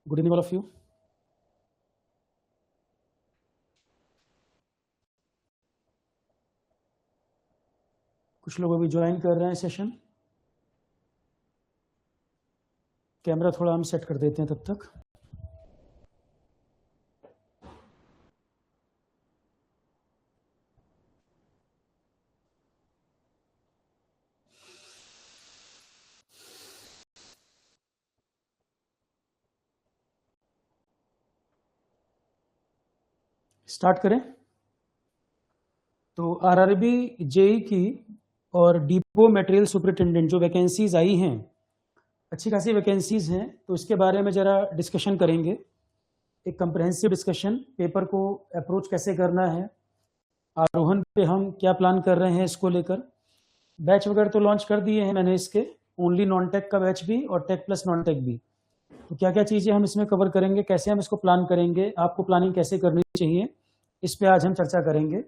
Good evening all of you. कुछ लोग अभी ज्वाइन कर रहे हैं सेशन। कैमरा थोड़ा हम सेट कर देते हैं तब तक। स्टार्ट करें। तो आरआरबी जेई की और डिपो मटेरियल सुपरिटेंडेंट जो वैकेंसीज आई हैं, अच्छी खासी वैकेंसीज हैं, तो इसके बारे में ज़रा डिस्कशन करेंगे। एक कंप्रहेंसिव डिस्कशन, पेपर को अप्रोच कैसे करना है, आरोहण पे हम क्या प्लान कर रहे हैं इसको लेकर। बैच वगैरह तो लॉन्च कर दिए हैं मैंने इसके, ओनली नॉन टेक का बैच भी और टेक प्लस नॉन टेक भी। तो क्या क्या चीज़ें हम इसमें कवर करेंगे, कैसे हम इसको प्लान करेंगे, आपको प्लानिंग कैसे करनी चाहिए, इस पे आज हम चर्चा करेंगे।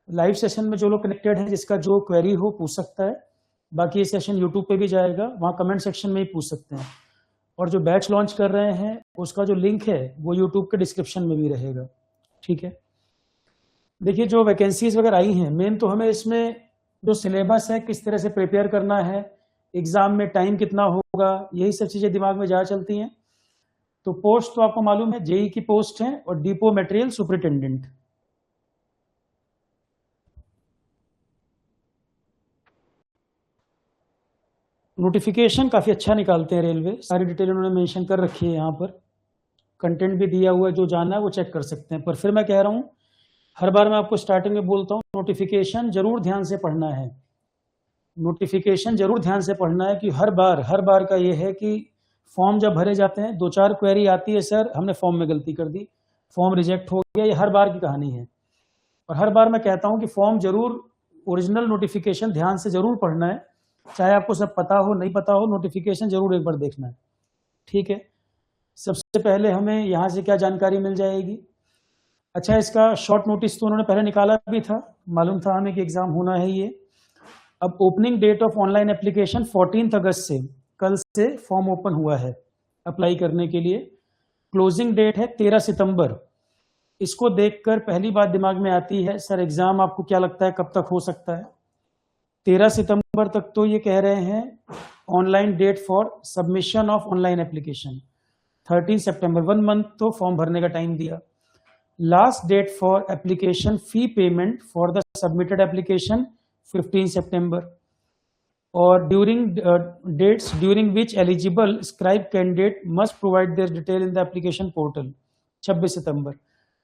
लाइव सेशन में जो लोग कनेक्टेड हैं, जिसका जो क्वेरी हो पूछ सकता है। बाकी ये सेशन यूट्यूब पे भी जाएगा, वहाँ कमेंट सेक्शन में ही पूछ सकते हैं। और जो बैच लॉन्च कर रहे हैं उसका जो लिंक है वो यूट्यूब के डिस्क्रिप्शन में भी रहेगा। ठीक है। देखिए, जो वैकेंसीज वगैरह आई हैं, मेन तो हमें इसमें जो सिलेबस है किस तरह से प्रिपेयर करना है, एग्जाम में टाइम कितना होगा, यही सब चीज़ें दिमाग में ज़्यादा चलती हैं। तो पोस्ट तो आपको मालूम है, जेई की पोस्ट है और डिपो मटेरियल सुपरिटेंडेंट। नोटिफिकेशन काफ़ी अच्छा निकालते हैं रेलवे, सारी डिटेल उन्होंने मेंशन कर रखी है यहाँ पर, कंटेंट भी दिया हुआ है, जो जाना है वो चेक कर सकते हैं। पर फिर मैं कह रहा हूँ, हर बार मैं आपको स्टार्टिंग में बोलता हूँ, नोटिफिकेशन जरूर ध्यान से पढ़ना है। नोटिफिकेशन जरूर ध्यान से पढ़ना है कि हर बार का ये है कि फॉर्म जब भरे जाते हैं, 2-4 क्वेरी आती है, सर हमने फॉर्म में गलती कर दी, फॉर्म रिजेक्ट हो गया, ये हर बार की कहानी है। और हर बार मैं कहता हूँ कि फॉर्म जरूर, ओरिजिनल नोटिफिकेशन ध्यान से जरूर पढ़ना है, चाहे आपको सब पता हो नहीं पता हो, नोटिफिकेशन जरूर एक बार देखना है। ठीक है। सबसे पहले हमें यहाँ से क्या जानकारी मिल जाएगी। अच्छा, इसका शॉर्ट नोटिस तो उन्होंने पहले निकाला भी था, मालूम था हमें कि एग्जाम होना है ये। अब opening date of online application 14 अगस्त से, कल से फॉर्म ओपन हुआ है अप्लाई करने के लिए। क्लोजिंग डेट है 13 सितंबर। इसको देखकर पहली बात दिमाग में आती है, सर एग्जाम आपको क्या लगता है कब तक हो सकता है? 13 सितंबर तक तो ये कह रहे हैं online date for submission of online application. 13 सितंबर, 1 मंथ तो फॉर्म भरने का टाइम दिया। Last date for application fee payment for the submitted application 15 सितंबर। और dates during which eligible scribe candidate must provide their detail in the application portal, 26 सितंबर।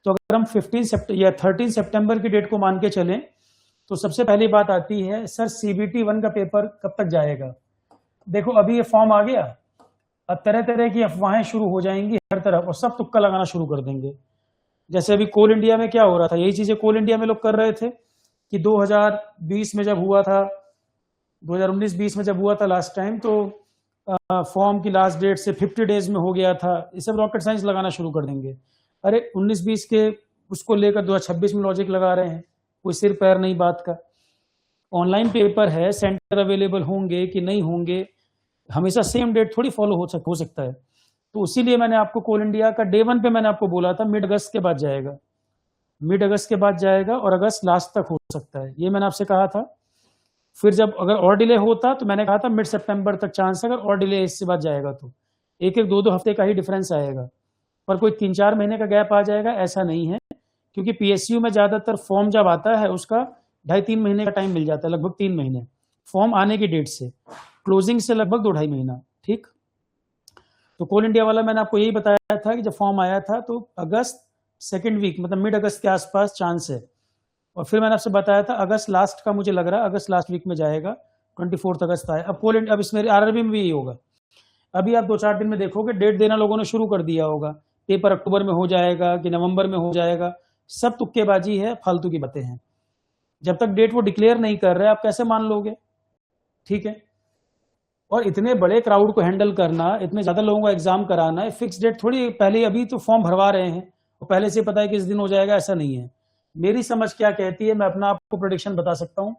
तो अगर हम 15 सितंबर या 13 सितंबर की डेट को मान के चलें, तो सबसे पहली बात आती है, सर CBT 1 का पेपर कब तक जाएगा? देखो, अभी ये फॉर्म आ गया, अब तरह तरह की अफवाहें शुरू हो जाएंगी हर तरफ, और सब तुक्का लगाना शुरू कर देंगे। जैसे अभी कोल इंडिया में क्या हो रहा था, यही चीजें कोल इंडिया में लोग कर रहे थे कि 2020 में जब हुआ था, 2019-20 में जब हुआ था लास्ट टाइम, तो फॉर्म की लास्ट डेट से 50 डेज में हो गया था। ये सब रॉकेट साइंस लगाना शुरू कर देंगे। अरे 19-20 के उसको लेकर 2026 में लॉजिक लगा रहे हैं, कोई सिर पैर नहीं बात का। ऑनलाइन पेपर है, सेंटर अवेलेबल होंगे कि नहीं होंगे, हमेशा सेम डेट थोड़ी फॉलो हो सकता है। तो इसीलिए मैंने आपको कोल इंडिया का डे 1 पे मैंने आपको बोला था मिड अगस्त के बाद जाएगा, मिड अगस्त के बाद जाएगा और अगस्त लास्ट तक हो सकता है, ये मैंने आपसे कहा था। फिर जब अगर और डिले होता तो मैंने कहा था मिड सितंबर तक चांस, अगर और डिले इससे बाद जाएगा तो 1-2 हफ्ते का ही डिफरेंस आएगा, पर कोई 3-4 महीने का गैप आ जाएगा ऐसा नहीं है। क्योंकि PSU में ज़्यादातर फॉर्म जब आता है उसका 2.5-3 महीने का टाइम मिल जाता है, लगभग 3 महीने फॉर्म आने की डेट से, क्लोजिंग से लगभग 2-2.5 महीना। ठीक। तो कोल इंडिया वाला मैंने आपको यही बताया था कि जब फॉर्म आया था तो अगस्त सेकेंड वीक, मतलब मिड अगस्त के आसपास चांस है। और फिर मैंने आपसे बताया था अगस्त लास्ट का मुझे लग रहा है, अगस्त लास्ट वीक में जाएगा, 24 अगस्त आए। अब इसमें आरआरबी में भी यही होगा। अभी आप 2-4 दिन में देखोगे डेट देना लोगों ने शुरू कर दिया होगा, पेपर अक्टूबर में हो जाएगा कि नवंबर में हो जाएगा, सब तुक्केबाजी है, फालतू की बातें हैं। जब तक डेट वो डिक्लेयर नहीं कर रहे आप कैसे मान लोगे? ठीक है। और इतने बड़े क्राउड को हैंडल करना, इतने ज्यादा लोगों को एग्जाम कराना है, फिक्स डेट थोड़ी, पहले अभी तो फॉर्म भरवा रहे हैं और पहले से पता है कि इस दिन हो जाएगा, ऐसा नहीं है। मेरी समझ क्या कहती है, मैं अपना आपको प्रेडिक्शन बता सकता हूं।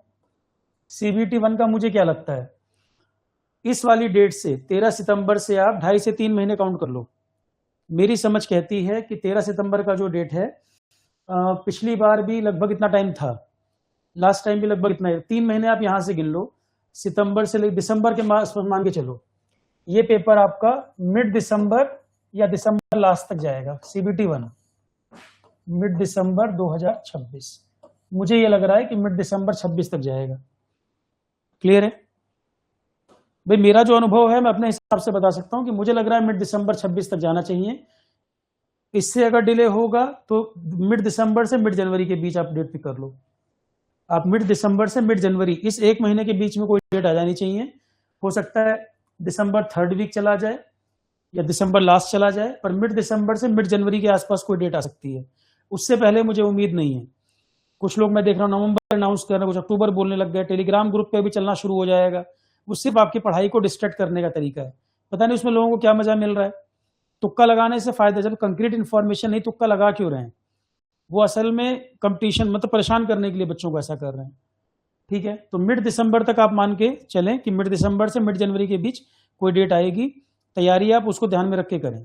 CBT 1 का मुझे क्या लगता है, इस वाली डेट से 13 सितंबर से आप 2.5 से 3 महीने काउंट कर लो, मेरी समझ कहती है कि 13 सितंबर का जो डेट है, पिछली बार भी लगभग इतना टाइम था, लास्ट टाइम भी लगभग इतना है, 3 महीने आप यहां से गिन लो, सितंबर से दिसंबर के मान के चलो, ये पेपर आपका मिड दिसंबर या दिसंबर लास्ट तक जाएगा। CBT 1 मिड दिसंबर 2026, मुझे ये लग रहा है कि मिड दिसंबर 26 तक जाएगा। क्लियर है भाई? मेरा जो अनुभव है मैं अपने हिसाब से बता सकता हूं कि मुझे लग रहा है मिड दिसंबर 26 तक जाना चाहिए। इससे अगर डिले होगा तो मिड दिसंबर से मिड जनवरी के बीच आप डेट पिक कर लो। आप मिड दिसंबर से मिड जनवरी, इस 1 महीने के बीच में कोई डेट आ जानी चाहिए। हो सकता है दिसंबर 3rd वीक चला जाए या दिसंबर लास्ट चला जाए, पर मिड दिसंबर से मिड जनवरी के आसपास कोई डेट आ सकती है। उससे पहले मुझे उम्मीद नहीं है। कुछ लोग मैं देख रहा हूँ नवंबर अनाउंस कर रहे हैं, कुछ अक्टूबर बोलने लग गए, टेलीग्राम ग्रुप पे भी चलना शुरू हो जाएगा। वो सिर्फ आपकी पढ़ाई को डिस्ट्रैक्ट करने का तरीका है। पता नहीं उसमें लोगों को क्या मजा मिल रहा है। तुक्का लगाने से फायदा, जब कंक्रीट इन्फॉर्मेशन नहीं, तुक्का लगा क्यों रहे हैं? वो असल में कंपटीशन, मतलब परेशान करने के लिए बच्चों को ऐसा कर रहे हैं। ठीक है, तो मिड दिसंबर तक आप मान के चलें कि मिड दिसंबर से मिड जनवरी के बीच कोई डेट आएगी। तैयारी आप उसको ध्यान में रख के करें।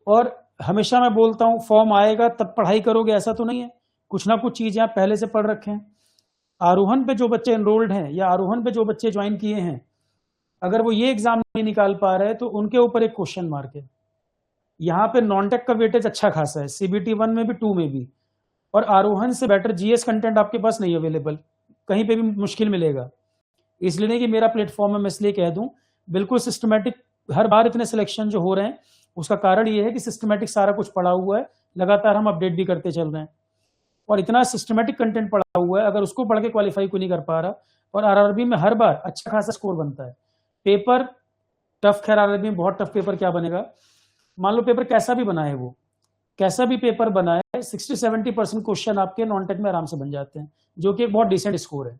और हमेशा मैं बोलता हूं फॉर्म आएगा तब पढ़ाई करोगे, ऐसा तो नहीं है। कुछ ना कुछ चीजें आप पहले से पढ़ रखें। आरोहण पे जो बच्चे एनरोल्ड हैं या आरोहण पे जो बच्चे ज्वाइन किए हैं, अगर वो ये एग्जाम नहीं निकाल पा रहे तो उनके ऊपर एक क्वेश्चन मार्क है। यहाँ पे नॉन टेक का वेटेज अच्छा खासा है, CBT 1 में भी 2 में भी। और आरोहण से बेटर GS कंटेंट आपके पास नहीं अवेलेबल, कहीं पे भी मुश्किल मिलेगा। इसलिए नहीं कि मेरा प्लेटफॉर्म है, मैं इसलिए कह दूं बिल्कुल सिस्टमेटिक। हर बार इतने सिलेक्शन जो हो रहे हैं उसका कारण ये है कि सिस्टमेटिक सारा कुछ पड़ा हुआ है, लगातार हम अपडेट भी करते चल रहे हैं। और इतना सिस्टमेटिक कंटेंट पड़ा हुआ है, अगर उसको पढ़ के क्वालिफाई को नहीं कर पा रहा, और RRB में हर बार अच्छा खासा स्कोर बनता है। पेपर टफ, खैर RRB में बहुत टफ पेपर क्या बनेगा, मान लो पेपर कैसा भी बना है, वो कैसा भी पेपर बना है, 60-70% क्वेश्चन आपके नॉन टेक में आराम से बन जाते हैं, जो कि एक बहुत डिसेंट स्कोर है।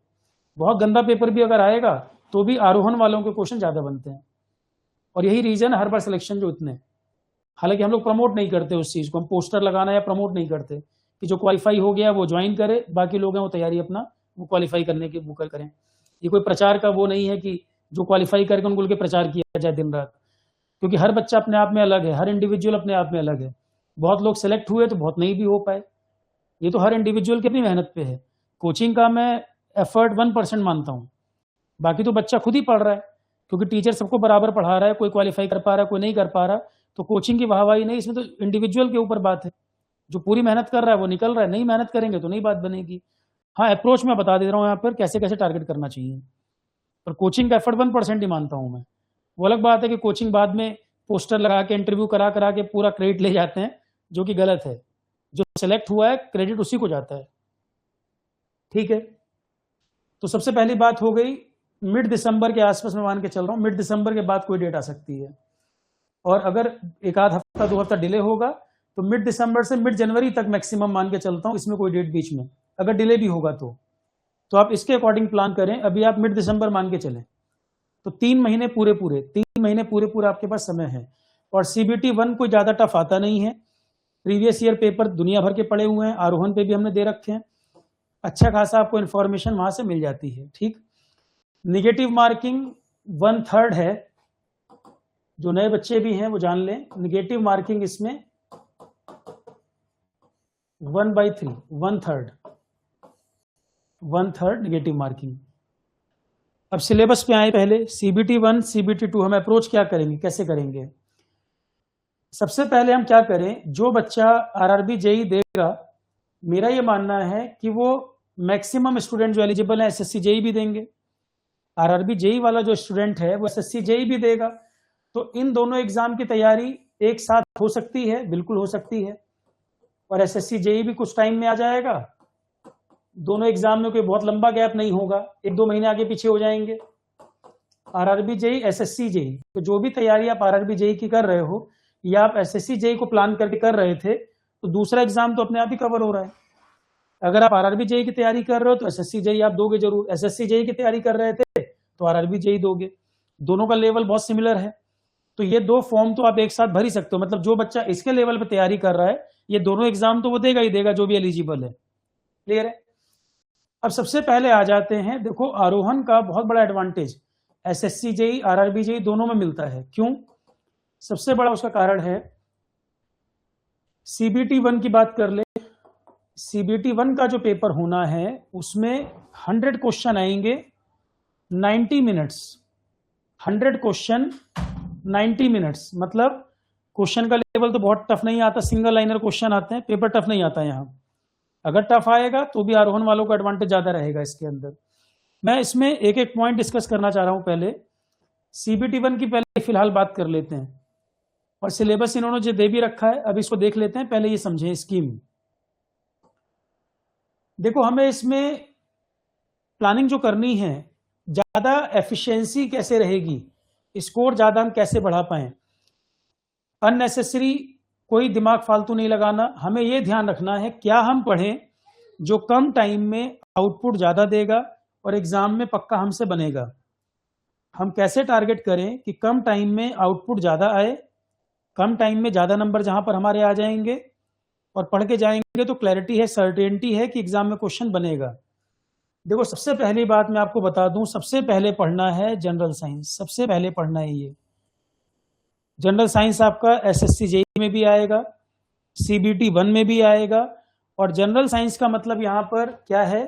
बहुत गंदा पेपर भी अगर आएगा तो भी आरोहण वालों के क्वेश्चन ज्यादा बनते हैं। और यही रीजन हर बार सिलेक्शन जो इतने, हालांकि हम लोग प्रमोट नहीं करते उस चीज को, हम पोस्टर लगाना या प्रमोट नहीं करते कि जो क्वालिफाई हो गया वो ज्वाइन करे, बाकी लोग हैं वो तैयारी अपना वो क्वालिफाई करने की वो करें। ये कोई प्रचार का वो नहीं है कि जो क्वालिफाई करके उनको लेकर प्रचार किया जाए दिन रात, क्योंकि हर बच्चा अपने आप में अलग है, हर इंडिविजुअल अपने आप में अलग है। बहुत लोग सेलेक्ट हुए तो बहुत नहीं भी हो पाए, ये तो हर इंडिविजुअल की अपनी मेहनत पे है। कोचिंग का मैं एफर्ट 1% मानता हूँ, बाकी तो बच्चा खुद ही पढ़ रहा है, क्योंकि टीचर सबको बराबर पढ़ा रहा है, कोई क्वालिफाई कर पा रहा है, कोई नहीं कर पा रहा, तो कोचिंग की वाहवाही नहीं, इसमें तो इंडिविजुअल के ऊपर बात है। जो पूरी मेहनत कर रहा है वो निकल रहा है, नहीं मेहनत करेंगे तो नहीं बात बनेगी। हाँ, अप्रोच मैं बता दे रहा हूँ यहाँ पर कैसे कैसे टारगेट करना चाहिए, पर कोचिंग का एफर्ट 1% ही मानता हूँ मैं। वो अलग बात है कि कोचिंग बाद में पोस्टर लगा के इंटरव्यू करा करा के पूरा क्रेडिट ले जाते हैं, जो कि गलत है। जो सेलेक्ट हुआ है क्रेडिट उसी को जाता है। ठीक है, तो सबसे पहली बात हो गई मिड दिसंबर के आसपास मैं मान के चल रहा हूँ, मिड दिसंबर के बाद कोई डेट आ सकती है। और अगर एक आध हफ्ता 2 हफ्ता डिले होगा तो मिड दिसंबर से मिड जनवरी तक मैक्सिमम मान के चलता हूँ, इसमें कोई डेट बीच में अगर डिले भी होगा तो आप इसके अकॉर्डिंग प्लान करें। अभी आप मिड दिसंबर मान के चलें तो 3 महीने पूरे 3 महीने पूरे आपके पास समय है। और CBT 1 कोई ज्यादा टफ आता नहीं है, प्रीवियस ईयर पेपर दुनिया भर के पड़े हुए हैं, आरोहण पे भी हमने दे रखे हैं, अच्छा खासा आपको इन्फॉर्मेशन वहां से मिल जाती है। ठीक, निगेटिव मार्किंग 1/3 है, जो नए बच्चे भी हैं वो जान लें, निगेटिव मार्किंग इसमें 1/3, 1/3 निगेटिव मार्किंग। अब सिलेबस पे आए, पहले CBT 1 CBT 2 हम अप्रोच क्या करेंगे, कैसे करेंगे। सबसे पहले हम क्या करें, जो बच्चा RRB JEE देगा, मेरा ये मानना है कि वो मैक्सिमम स्टूडेंट जो एलिजिबल है SSC JEE भी देंगे। RRB JEE वाला जो स्टूडेंट है वो SSC JEE भी देगा, तो इन दोनों एग्जाम की तैयारी एक साथ हो सकती है, बिल्कुल हो सकती है। और SSC JEE भी कुछ टाइम में आ जाएगा, दोनों एग्जाम में कोई बहुत लंबा गैप नहीं होगा, 1-2 महीने आगे पीछे हो जाएंगे। RRB JEE SSC JEE, तो जो भी तैयारी आप RRB JEE की कर रहे हो या आप SSC JEE को प्लान करके कर रहे थे, तो दूसरा एग्जाम तो अपने आप ही कवर हो रहा है। अगर आप RRB JEE की तैयारी कर रहे हो तो SSC JEE आप दोगे जरूर, SSC JEE की तैयारी कर रहे थे तो RRB JEE दोगे, दोनों का लेवल बहुत सिमिलर है। तो ये 2 फॉर्म तो आप एक साथ भर ही सकते हो, मतलब जो बच्चा इसके लेवल पे तैयारी कर रहा है ये दोनों एग्जाम तो वो देगा ही देगा, जो भी एलिजिबल है। क्लियर है। अब सबसे पहले आ जाते हैं, देखो आरोहण का बहुत बड़ा advantage SSC JEE RRB JEE दोनों में मिलता है। क्यों? सबसे बड़ा उसका कारण है CBT 1 की बात कर ले। CBT 1 का जो पेपर होना है उसमें 100 क्वेश्चन आएंगे 90 मिनट्स। 100 क्वेश्चन 90 मिनट्स, मतलब क्वेश्चन का लेवल तो बहुत टफ नहीं आता, सिंगल लाइनर क्वेश्चन आते हैं, पेपर टफ नहीं आता यहाँ। अगर टफ आएगा तो भी आरोहण वालों का एडवांटेज ज्यादा रहेगा इसके अंदर। मैं इसमें एक एक पॉइंट डिस्कस करना चाह रहा हूं। पहले CBT 1 की पहले फिलहाल बात कर लेते हैं, और सिलेबस इन्होंने जो दे भी रखा है अब इसको देख लेते हैं। पहले ये समझें स्कीम। देखो, हमें इसमें प्लानिंग जो करनी है, ज्यादा एफिशिएंसी कैसे रहेगी, स्कोर ज्यादा हम कैसे बढ़ा पाए, अननेसेसरी कोई दिमाग फालतू नहीं लगाना। हमें यह ध्यान रखना है क्या हम पढ़ें जो कम टाइम में आउटपुट ज्यादा देगा और एग्जाम में पक्का हमसे बनेगा। हम कैसे टारगेट करें कि कम टाइम में आउटपुट ज्यादा आए, कम टाइम में ज्यादा नंबर जहां पर हमारे आ जाएंगे और पढ़ के जाएंगे तो क्लैरिटी है, सर्टेनिटी है कि एग्जाम में क्वेश्चन बनेगा। देखो, सबसे पहली बात मैं आपको बता दूं, सबसे पहले पढ़ना है जनरल साइंस। सबसे पहले पढ़ना है ये जनरल साइंस। आपका SSC JEE में भी आएगा, CBT 1 में भी आएगा। और जनरल साइंस का मतलब यहां पर क्या है,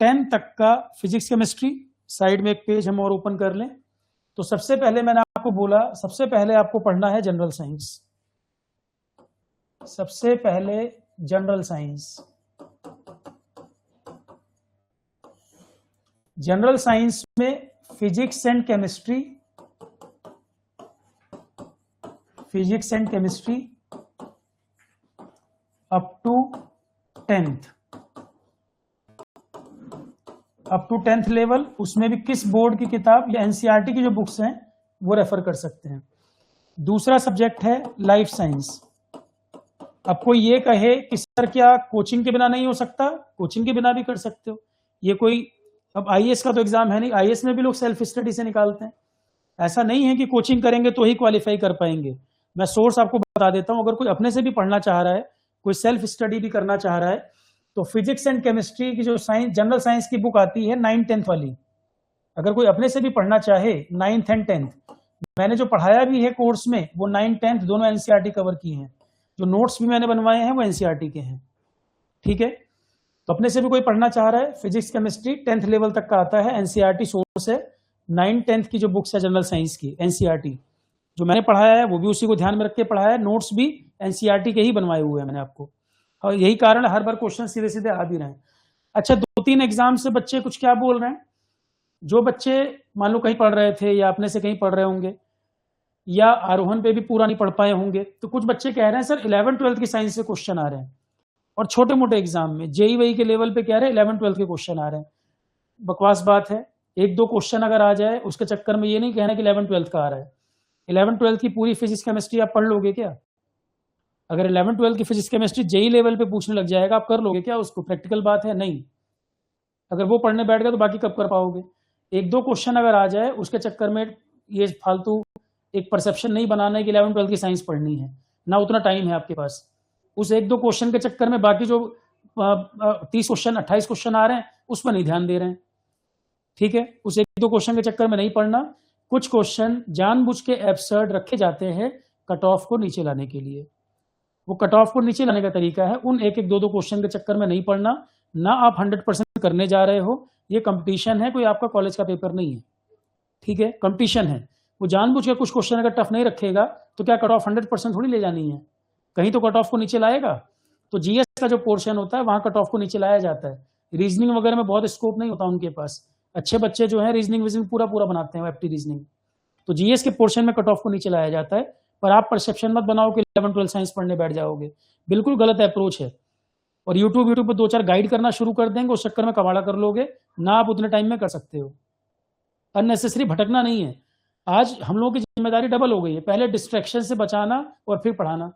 10 तक का फिजिक्स केमिस्ट्री। साइड में एक पेज हम और ओपन कर लें तो सबसे पहले मैंने आपको बोला, सबसे पहले आपको पढ़ना है जनरल साइंस। सबसे पहले जनरल साइंस। जनरल साइंस में physics and chemistry, physics and chemistry up to 10th, up to 10th level. उसमें भी किस बोर्ड की किताब या NCERT की जो बुक्स हैं वो रेफर कर सकते हैं। दूसरा सब्जेक्ट है लाइफ साइंस। अब कोई ये कहे कि सर क्या कोचिंग के बिना नहीं हो सकता, कोचिंग के बिना भी कर सकते हो। ये कोई, अब IAS का तो एग्जाम है नहीं, IAS में भी लोग सेल्फ स्टडी से निकालते हैं। ऐसा नहीं है कि कोचिंग करेंगे तो ही क्वालिफाई कर पाएंगे। मैं सोर्स आपको बता देता हूं। अगर कोई अपने से भी पढ़ना चाह रहा है, कोई सेल्फ स्टडी भी करना चाह रहा है, तो फिजिक्स एंड केमिस्ट्री की जो साइंस जनरल साइंस की बुक आती है 9th 10th वाली, अगर कोई अपने से भी पढ़ना चाहे 9th and 10th, मैंने जो पढ़ाया भी है कोर्स में वो 9th 10th दोनों NCERT कवर की हैं। जो नोट्स भी मैंने बनवाए हैं वो NCERT के हैं। ठीक है, तो अपने से भी कोई पढ़ना चाह रहा है, फिजिक्स केमिस्ट्री 10th लेवल तक का आता है, NCERT सोर्स है। 9th 10th की जो बुक्स है जनरल साइंस की, NCERT जो मैंने पढ़ाया है वो भी उसी को ध्यान में रख के पढ़ाया है। नोट्स भी NCERT के ही बनवाए हुए हैं मैंने आपको, और यही कारण हर बार क्वेश्चन सीधे सीधे आ भी रहे हैं। अच्छा, 2-3 एग्जाम से बच्चे कुछ क्या बोल रहे हैं। जो बच्चे मान लो कहीं पढ़ रहे थे या अपने से कहीं पढ़ रहे होंगे या आरोहण पे भी पूरा नहीं पढ़ पाए होंगे, तो कुछ बच्चे कह रहे हैं सर 11th 12th की साइंस से क्वेश्चन आ रहे हैं। और छोटे मोटे एग्जाम में JEE के लेवल पे कह रहे हैं 11th 12th के क्वेश्चन आ रहे हैं। बकवास बात है। 1-2 क्वेश्चन अगर आ जाए उसके चक्कर में ये नहीं कहना कि 11th 12th का आ रहा है। 11th 12th की पूरी फिजिक्स केमिस्ट्री आप पढ़ लोगे क्या? अगर 11th 12th की फिजिक्स केमिस्ट्री JEE लेवल पे पूछने लग जाएगा, आप कर लोगे क्या उसको? प्रैक्टिकल बात है, नहीं। अगर वो पढ़ने बैठ गए तो बाकी कब कर पाओगे? 1-2 क्वेश्चन अगर आ जाए उसके चक्कर में ये फालतू एक परसेप्शन नहीं बनाना है कि 11th 12th की साइंस पढ़नी है, ना उतना टाइम है आपके पास। उस 1-2 क्वेश्चन के चक्कर में बाकी जो 30 क्वेश्चन 28 क्वेश्चन आ रहे हैं उस पर नहीं ध्यान दे रहे हैं। ठीक है, उस 1-2 क्वेश्चन के चक्कर में नहीं पढ़ना। कुछ क्वेश्चन जानबूझ के एब्सर्ड रखे जाते हैं कट ऑफ को नीचे लाने के लिए। वो कट ऑफ को नीचे लाने का तरीका है उन 1-1 2-2 क्वेश्चन के चक्कर में नहीं पढ़ना। ना आप 100% करने जा रहे हो, ये कंपटीशन है, कोई आपका कॉलेज का पेपर नहीं है। ठीक है, कंपटीशन है। वो जानबूझ के कुछ क्वेश्चन अगर टफ नहीं रखेगा तो क्या कट ऑफ 100% थोड़ी ले जानी है, कहीं तो कट ऑफ को नीचे लाएगा। तो GS का जो पोर्शन होता है वहां कट ऑफ को नीचे लाया जाता है। रीजनिंग वगैरह में बहुत स्कोप नहीं होता उनके पास। अच्छे बच्चे जो है रीजनिंग पूरा पूरा बनाते हैं, FT रीजनिंग। तो GS के पोर्शन में कट ऑफ को नीचे लाया जाता है। पर आप परसेप्शन मत बनाओ कि 11th 12th साइंस पढ़ने बैठ जाओगे, बिल्कुल गलत अप्रोच है। और यूट्यूब पर 2-4 गाइड करना शुरू कर देंगे, उस चक्कर में कबाड़ा कर लोगे ना, आप उतने टाइम में कर सकते हो। अननेसेसरी भटकना नहीं है। आज हम लोगों की जिम्मेदारी डबल हो गई है, पहले डिस्ट्रैक्शन से बचाना और फिर पढ़ाना।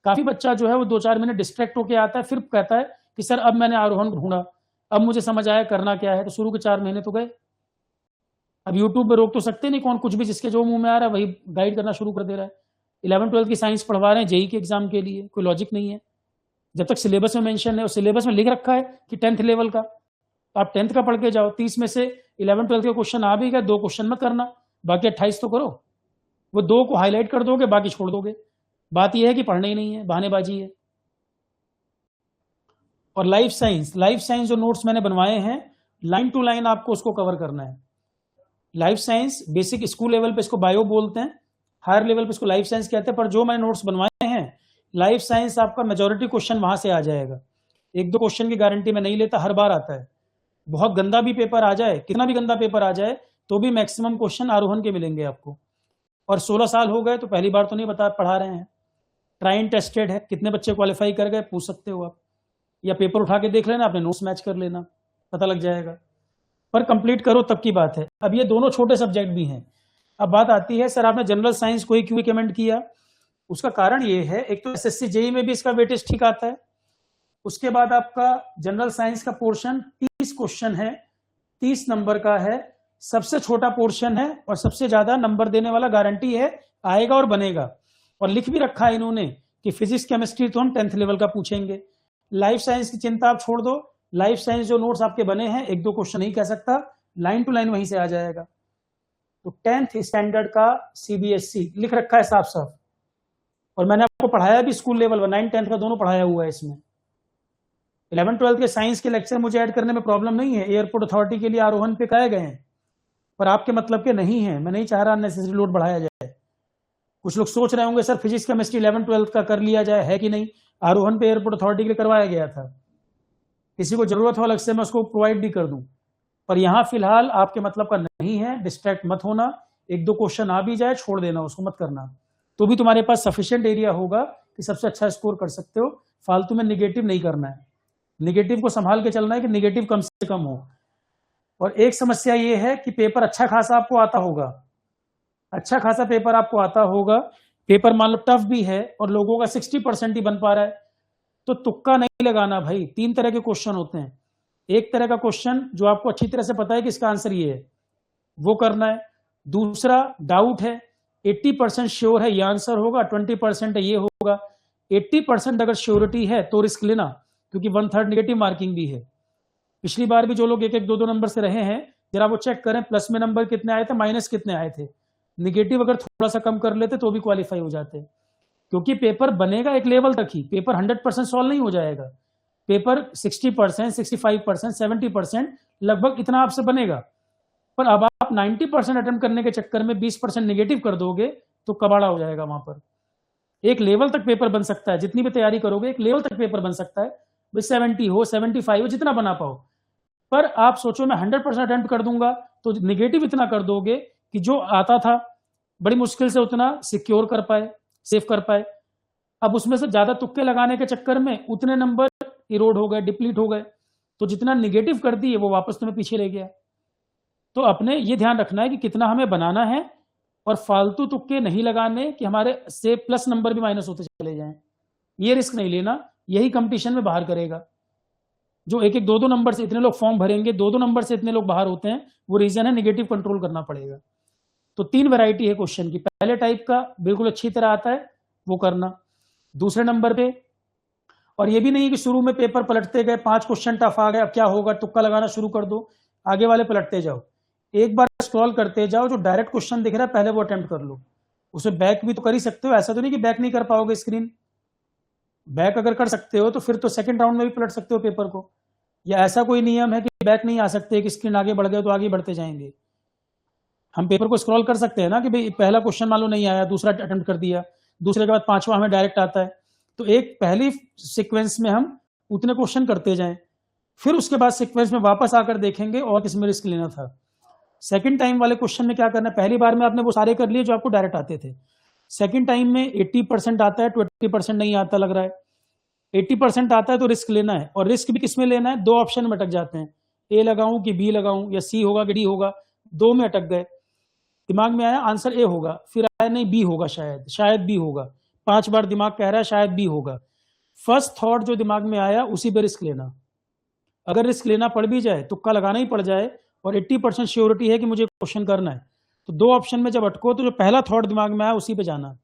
काफी बच्चा जो है वो 2-4 मिनट डिस्ट्रैक्ट होकर आता है, फिर कहता है कि सर अब मैंने आरोहण ढूंढा, अब मुझे समझ आया करना क्या है। तो शुरू के 4 महीने तो गए। अब यूट्यूब पे रोक तो सकते नहीं, कौन कुछ भी जिसके जो मुंह में आ रहा है वही गाइड करना शुरू कर दे रहा है। 11th 12th की साइंस पढ़वा रहे हैं JEE के एग्जाम के लिए, कोई लॉजिक नहीं है। जब तक सिलेबस में मेंशन है और सिलेबस में लिख रखा है कि 10th लेवल का, तो आप 10th का पढ़ के जाओ। 30 में से 11th 12th के क्वेश्चन आ भी गए, 2 क्वेश्चन मत करना, बाकी 28 तो करो। वो 2 को हाईलाइट कर दोगे, बाकी छोड़ दोगे। बात यह है कि पढ़ना ही नहीं है, बहानेबाजी है। और लाइफ साइंस जो नोट्स मैंने बनवाए हैं, लाइन टू लाइन आपको उसको कवर करना है। Life science basic school level पे इसको बायो बोलते हैं, हायर लेवल पे इसको लाइफ साइंस कहते हैं, पर जो मैंने नोट्स बनवाए हैं लाइफ साइंस आपका मेजॉरिटी क्वेश्चन वहां से आ जाएगा। एक दो क्वेश्चन की गारंटी मैं नहीं लेता, हर बार आता है। बहुत गंदा भी पेपर आ जाए, कितना भी गंदा पेपर आ जाए, तो भी मैक्सिमम क्वेश्चन आरोहण के मिलेंगे आपको। और 16 साल हो गए तो पहली बार तो नहीं पढ़ा रहे हैं, ट्राइन टेस्टेड है, कितने बच्चे क्वालिफाई कर गए पूछ सकते हो आप, या पेपर उठा के देख लेना, अपने नोट्स मैच कर लेना, पता लग जाएगा। पर कंप्लीट करो तब की बात है। अब ये दोनों छोटे सब्जेक्ट भी हैं। अब बात आती है, सर आपने जनरल साइंस को ही क्यों रिकमेंड किया? उसका कारण ये है, एक तो एसएससी जेईई में भी इसका वेटेज ठीक आता है, उसके बाद आपका जनरल साइंस का पोर्शन 30 क्वेश्चन है, 30 नंबर का है, सबसे छोटा पोर्शन है और सबसे ज्यादा नंबर देने वाला गारंटी है आएगा और बनेगा। और लिख भी रखा है इन्होंने कि फिजिक्स केमिस्ट्री तो हम 10th लेवल का पूछेंगे। लाइफ साइंस की चिंता आप छोड़ दो, लाइफ साइंस जो नोट्स आपके बने हैं, एक दो क्वेश्चन नहीं कह सकता, लाइन टू लाइन वहीं से आ जाएगा। तो 10th स्टैंडर्ड का सीबीएसई लिख रखा है साफ साफ, और मैंने आपको पढ़ाया भी स्कूल लेवल 9 10th का दोनों पढ़ाया हुआ है इसमें। 11 12 के साइंस के लेक्चर मुझे ऐड करने में प्रॉब्लम नहीं है, एयरपोर्ट अथॉरिटी के लिए आरोहण पे कहे गए हैं, पर आपके मतलब के नहीं है। मैं नहीं चाह रहा अननेसेसरी लोड बढ़ाया जाए। कुछ लोग सोच रहे होंगे सर फिजिक्स केमिस्ट्री 11 12 का कर लिया जाए, है कि नहीं? आरोहण पे एयरपोर्ट अथॉरिटी के लिए करवाया गया था, किसी को जरूरत हो अलग से मैं उसको प्रोवाइड भी कर दूं, पर यहां फिलहाल आपके मतलब का नहीं है। डिस्ट्रैक्ट मत होना, एक दो क्वेश्चन आ भी जाए छोड़ देना, उसको मत करना, तो भी तुम्हारे पास सफिशिएंट एरिया होगा कि सबसे अच्छा स्कोर कर सकते हो। फालतू में निगेटिव नहीं करना है, निगेटिव को संभाल के चलना है कि निगेटिव कम से कम हो। और एक समस्या ये है कि पेपर अच्छा खासा आपको आता होगा, अच्छा खासा पेपर आपको आता होगा, पेपर मान लो टफ भी है और लोगों का 60% ही बन पा रहा है, तो तुक्का नहीं लगाना भाई। 3 तरह के क्वेश्चन होते हैं, एक तरह का क्वेश्चन जो आपको अच्छी तरह से पता है कि इसका आंसर ये है, वो करना है। दूसरा डाउट है, 80% श्योर है ये आंसर होगा, 20% है ये होगा। 80% अगर श्योरिटी है तो रिस्क लेना, क्योंकि 1/3 नेगेटिव मार्किंग भी है। पिछली बार भी जो लोग 1 1 2 2 नंबर से रहे हैं, जरा वो चेक करें प्लस में नंबर कितने आए थे, माइनस कितने आए थे। निगेटिव अगर थोड़ा सा कम कर लेते तो भी क्वालिफाई हो जाते, क्योंकि पेपर बनेगा एक लेवल तक ही, पेपर 100% सॉल्व नहीं हो जाएगा। पेपर 60%, 65%, 70% लगभग इतना आपसे बनेगा। पर अब आप 90% अटेम्प्ट करने के चक्कर में 20% नेगेटिव कर दोगे तो कबाड़ा हो जाएगा। वहां पर एक लेवल तक पेपर बन सकता है, जितनी भी तैयारी करोगे एक लेवल तक पेपर बन सकता है, 70 हो 75 हो जितना बना पाओ। पर आप सोचो मैं 100% अटेम्प्ट कर दूंगा तो निगेटिव इतना कर दोगे कि जो आता था बड़ी मुश्किल से उतना सिक्योर कर पाए, सेव कर पाए। अब उसमें से ज्यादा तुक्के लगाने के चक्कर में उतने नंबर इरोड हो गए, डिप्लीट हो गए, तो जितना निगेटिव कर दिए वो वापस तुम्हें पीछे रह गया। तो अपने ये ध्यान रखना है कि कितना हमें बनाना है, और फालतू तुक्के नहीं लगाने कि हमारे से प्लस नंबर भी माइनस होते चले जाएं। ये रिस्क नहीं लेना, यही कंपटीशन में बाहर करेगा। जो 1 1 2 2 नंबर से इतने लोग फॉर्म भरेंगे, 2 2 नंबर से इतने लोग बाहर होते हैं, वो रीजन है निगेटिव कंट्रोल करना पड़ेगा। तो 3 वैरायटी है क्वेश्चन की। पहले टाइप का बिल्कुल अच्छी तरह आता है वो करना, दूसरे नंबर पे, और ये भी नहीं कि शुरू में पेपर पलटते गए 5 क्वेश्चन टफ आ गए अब क्या होगा, तुक्का लगाना शुरू कर दो, आगे वाले पलटते जाओ। एक बार स्क्रॉल करते जाओ, जो डायरेक्ट क्वेश्चन दिख रहा है पहले वो अटेम्प्ट कर लो। उसे बैक भी तो कर ही सकते हो, ऐसा तो नहीं कि बैक नहीं कर पाओगे स्क्रीन। बैक अगर कर सकते हो तो फिर तो सेकंड राउंड में भी पलट सकते हो पेपर को, या ऐसा कोई नियम है कि बैक नहीं आ सकते, कि स्क्रीन आगे बढ़ गए तो आगे बढ़ते जाएंगे। हम पेपर को स्क्रॉल कर सकते हैं ना कि भाई पहला क्वेश्चन मान लो नहीं आया, दूसरा अटेम्प्ट कर दिया, दूसरे के बाद 5वां हमें डायरेक्ट आता है, तो एक पहली सीक्वेंस में हम उतने क्वेश्चन करते जाएं, फिर उसके बाद सीक्वेंस में वापस आकर देखेंगे और किसमें रिस्क लेना था। सेकंड टाइम वाले क्वेश्चन में क्या करना है, पहली बार में आपने वो सारे कर लिए जो आपको डायरेक्ट आते थे, सेकंड टाइम में 80% आता है, 20% नहीं आता लग रहा है। 80% आता है तो रिस्क लेना है, और रिस्क भी किसमें लेना है, 2 ऑप्शन में अटक जाते हैं, ए लगाऊं कि बी लगाऊं, या सी होगा कि डी होगा, 2 में अटक गए। दिमाग में आया आंसर ए होगा, फिर आया नहीं बी होगा, शायद बी होगा, 5 बार दिमाग कह रहा है शायद बी होगा। फर्स्ट थॉट जो दिमाग में आया उसी पे रिस्क लेना। अगर रिस्क लेना पड़ भी जाए, तुक्का लगाना ही पड़ जाए, और 80% श्योरिटी है कि मुझे क्वेश्चन करना है, तो 2 ऑप्शन में जब अटको तो जो पहला थॉट दिमाग में आया उसी पे जाना।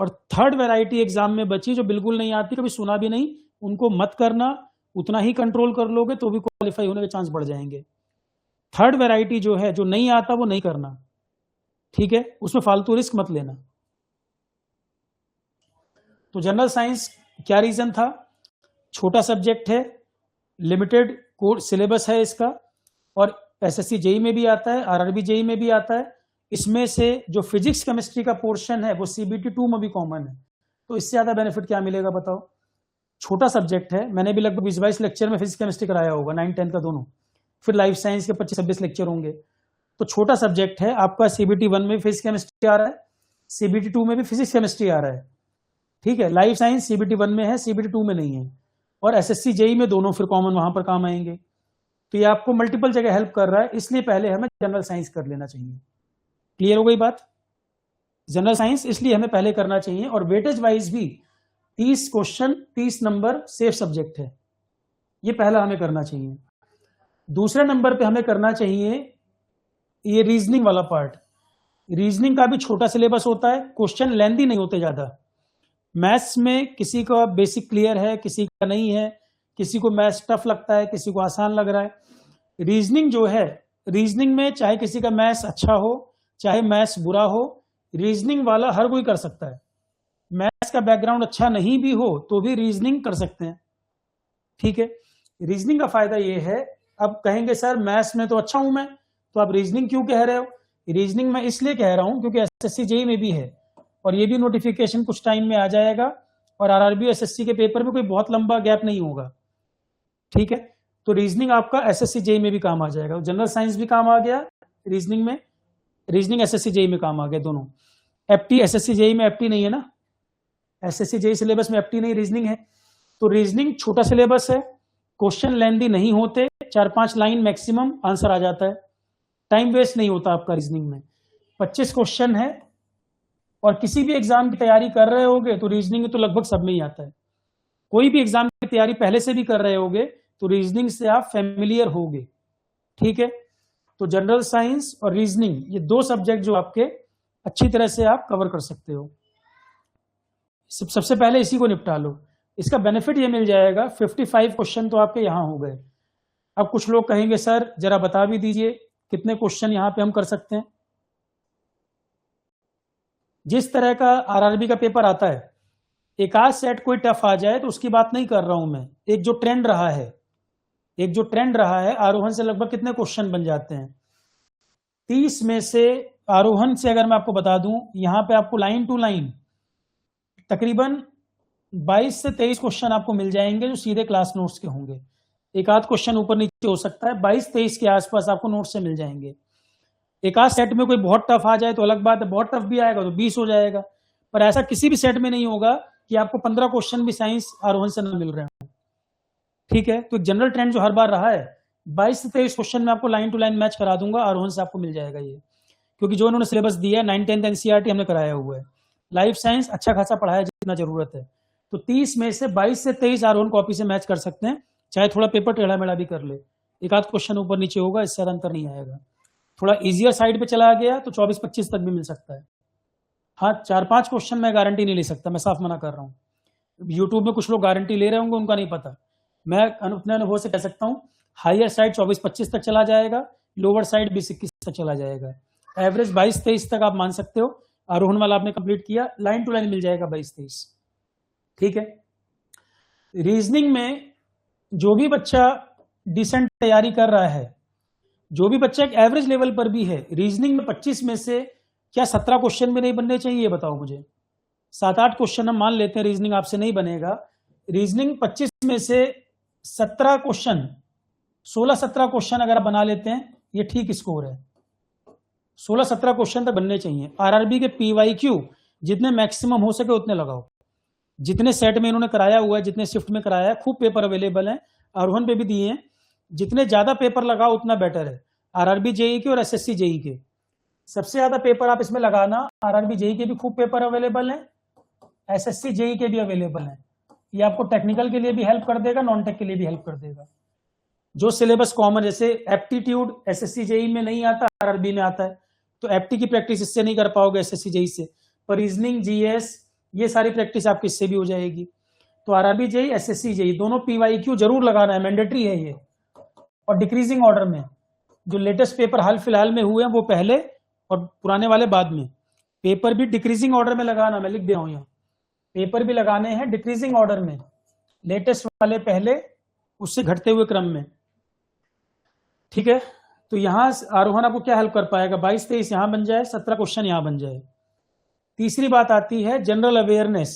और थर्ड वैरायटी एग्जाम में बची जो बिल्कुल नहीं आती, कभी सुना भी नहीं, उनको मत करना। उतना ही कंट्रोल कर लोगे तो भी क्वालिफाई होने के चांस बढ़ जाएंगे। थर्ड वैरायटी जो है, जो नहीं आता वो नहीं करना, ठीक है, उसमें फालतू रिस्क मत लेना। तो जनरल साइंस क्या रीजन था, छोटा सब्जेक्ट है, लिमिटेड कोर्स सिलेबस है इसका, और एसएससी जेई में भी आता है, आरआरबी जेई में भी आता है। इसमें से जो फिजिक्स केमिस्ट्री का पोर्शन है वो सीबीटी 2 में भी कॉमन है। तो इससे ज्यादा बेनिफिट क्या मिलेगा बताओ। छोटा सब्जेक्ट है, मैंने भी लगभग 20-22 लेक्चर में फिजिक्स केमिस्ट्री कराया होगा, 9-10 का दोनों, फिर लाइफ साइंस के 25-26 लेक्चर होंगे। तो छोटा सब्जेक्ट है आपका, सीबीटी 1 में फिजिक्स केमिस्ट्री आ रहा है, सीबीटी 2 में भी फिजिक्स केमिस्ट्री आ रहा है, ठीक है। लाइफ साइंस सीबीटी 1 में है, सीबीटी 2 में नहीं है, और एसएससी जेई में दोनों फिर कॉमन वहां पर काम आएंगे। तो ये आपको मल्टीपल जगह हेल्प कर रहा है, इसलिए पहले हमें जनरल साइंस कर लेना चाहिए। क्लियर हो गई बात। जनरल साइंस इसलिए हमें पहले करना चाहिए, और वेटेज वाइज भी 30 क्वेश्चन 30 नंबर सेफ सब्जेक्ट है, ये पहला हमें करना चाहिए। दूसरे नंबर पे हमें करना चाहिए ये रीजनिंग वाला पार्ट। रीजनिंग का भी छोटा सिलेबस होता है, क्वेश्चन लेंथी नहीं होते ज्यादा। मैथ्स में किसी का बेसिक क्लियर है, किसी का नहीं है, किसी को मैथ्स टफ लगता है, किसी को आसान लग रहा है। रीजनिंग जो है, रीजनिंग में चाहे किसी का मैथ्स अच्छा हो चाहे मैथ्स बुरा हो, रीजनिंग वाला हर कोई कर सकता है। मैथ्स का बैकग्राउंड अच्छा नहीं भी हो तो भी रीजनिंग कर सकते हैं, ठीक है। रीजनिंग का फायदा ये है, अब कहेंगे सर मैथ्स में तो अच्छा हूं मैं, तो आप रीजनिंग क्यों कह रहे हो। रीजनिंग मैं इसलिए कह रहा हूं क्योंकि एसएससी जेई में भी है, और ये भी नोटिफिकेशन कुछ टाइम में आ जाएगा, और आरआरबी एसएससी के पेपर में कोई बहुत लंबा गैप नहीं होगा, ठीक है। तो रीजनिंग आपका एसएससी जेई में भी काम आ जाएगा, जनरल साइंस भी काम आ गया रीजनिंग में, रीजनिंग एसएससी जेई में काम आ गया दोनों। एफटी एसएससी जेई में एफटी नहीं है ना, एसएससी जेई सिलेबस में एफटी नहीं, रीजनिंग है। तो रीजनिंग छोटा सिलेबस है, क्वेश्चन लेंथी नहीं होते, 4-5 लाइन मैक्सिमम आंसर आ जाता है, टाइम वेस्ट नहीं होता आपका रीजनिंग में। 25 क्वेश्चन है, और किसी भी एग्जाम की तैयारी कर रहे होगे तो रीजनिंग तो लगभग सब में ही आता है। कोई भी एग्जाम की तैयारी पहले से भी कर रहे होगे तो रीजनिंग से आप फेमिलियर होगे, ठीक है। तो जनरल साइंस और रीजनिंग ये दो सब्जेक्ट जो आपके अच्छी तरह से आप कवर कर सकते हो। सबसे पहले इसी को निपटा लो, इसका बेनिफिट ये मिल जाएगा, 55 क्वेश्चन तो आपके यहां हो गए। अब कुछ लोग कहेंगे सर जरा बता भी दीजिए कितने क्वेश्चन यहां पे हम कर सकते हैं। जिस तरह का आरआरबी का पेपर आता है, एक आध सेट कोई टफ आ जाए तो उसकी बात नहीं कर रहा हूं मैं, एक जो ट्रेंड रहा है, एक जो ट्रेंड रहा है, आरोहण से लगभग कितने क्वेश्चन बन जाते हैं 30 में से। आरोहण से अगर मैं आपको बता दूं, यहां पे आपको लाइन टू लाइन तकरीबन 22 से 23 क्वेश्चन आपको मिल जाएंगे जो सीधे क्लास नोट्स के होंगे। एक आध क्वेश्चन ऊपर नीचे हो सकता है, 22-23 के आसपास आपको नोट्स से मिल जाएंगे। एक आध सेट में कोई बहुत टफ आ जाए तो अलग बात है, बहुत टफ भी आएगा तो 20 हो जाएगा, पर ऐसा किसी भी सेट में नहीं होगा कि आपको 15 क्वेश्चन भी साइंस आरोहण से ना मिल रहे हैं, ठीक है। तो जनरल ट्रेंड जो हर बार रहा है, 22 से 23 क्वेश्चन में आपको लाइन टू लाइन मैच करा दूंगा, आरोहण से आपको मिल जाएगा ये, क्योंकि जो इन्होंने सिलेबस दिया है 9-10 एनसीईआरटी हमने कराया हुआ है। लाइफ साइंस अच्छा खासा पढ़ाया जितना जरूरत है, तो 30 में से 22 से 23 आरोहण कॉपी से मैच कर सकते हैं, चाहे थोड़ा पेपर टेढ़ा मेढ़ा भी कर ले, एक आध क्वेश्चन ऊपर नीचे होगा, इससे ज्यादा अंतर नहीं आएगा। थोड़ा इजियर साइड पे चला गया तो 24-25 तक भी मिल सकता है। हाँ, 4-5 क्वेश्चन मैं गारंटी नहीं ले सकता, मैं साफ मना कर रहा हूँ। यूट्यूब में कुछ लोग गारंटी ले रहे होंगे, उनका नहीं पता, मैं अपने अनुभव से कह सकता हूँ हायर साइड 24-25 तक चला जाएगा, लोअर साइड 20-21 तक चला जाएगा, एवरेज 22-23 तक आप मान सकते हो। आरोहण वाला आपने कंप्लीट किया, लाइन टू लाइन मिल जाएगा 22-23, ठीक है। रीजनिंग में जो भी बच्चा डिसेंट तैयारी कर रहा है, जो भी बच्चा एक एवरेज लेवल पर भी है, रीजनिंग में 25 में से क्या 17 क्वेश्चन भी नहीं बनने चाहिए, ये बताओ मुझे। 7-8 क्वेश्चन हम मान लेते हैं रीजनिंग आपसे नहीं बनेगा, रीजनिंग 25 में से 17 क्वेश्चन, 16-17 क्वेश्चन अगर आप बना लेते हैं, ये ठीक स्कोर है। 16-17 क्वेश्चन तक बनने चाहिए। आरआरबी के पीवाईक्यू जितने मैक्सिमम हो सके उतने लगाओ, जितने सेट में इन्होंने कराया हुआ है, जितने शिफ्ट में कराया है, खूब पेपर अवेलेबल है, आरोहण पे भी दिए हैं, जितने ज्यादा पेपर लगाओ उतना बेटर है। आरआरबी जेई के और एसएससी जेई के सबसे ज्यादा पेपर आप इसमें लगाना। आरआरबी जेई के भी खूब पेपर अवेलेबल है, एसएससी जेई के भी अवेलेबल है। ये आपको टेक्निकल के लिए भी हेल्प कर देगा, नॉन टेक के लिए भी हेल्प कर देगा। जो सिलेबस कॉमन, जैसे एप्टीट्यूड एसएससी जेई में नहीं आता, आरआरबी में आता है, तो एप्टी की प्रैक्टिस इससे नहीं कर पाओगे एसएससी जेई से, पर रीजनिंग जीएस ये सारी प्रैक्टिस आपकी इससे भी हो जाएगी। तो आरआरबी जेई एसएससी जेई दोनों पीवाईक्यू जरूर लगाना है, मैंडेटरी है ये, और डिक्रीजिंग ऑर्डर में। जो लेटेस्ट पेपर हाल फिलहाल में हुए हैं वो पहले और पुराने वाले बाद में, पेपर भी डिक्रीजिंग ऑर्डर में लगाना, मैं लिख दे रहा हूं यहाँ। पेपर भी लगाने हैं डिक्रीजिंग ऑर्डर में, लेटेस्ट वाले पहले, उससे घटते हुए क्रम में। ठीक है, तो यहां आरोहण आपको क्या हेल्प कर पाएगा, 22-23 यहां बन जाए, 17 क्वेश्चन यहां बन जाए। तीसरी बात आती है जनरल अवेयरनेस।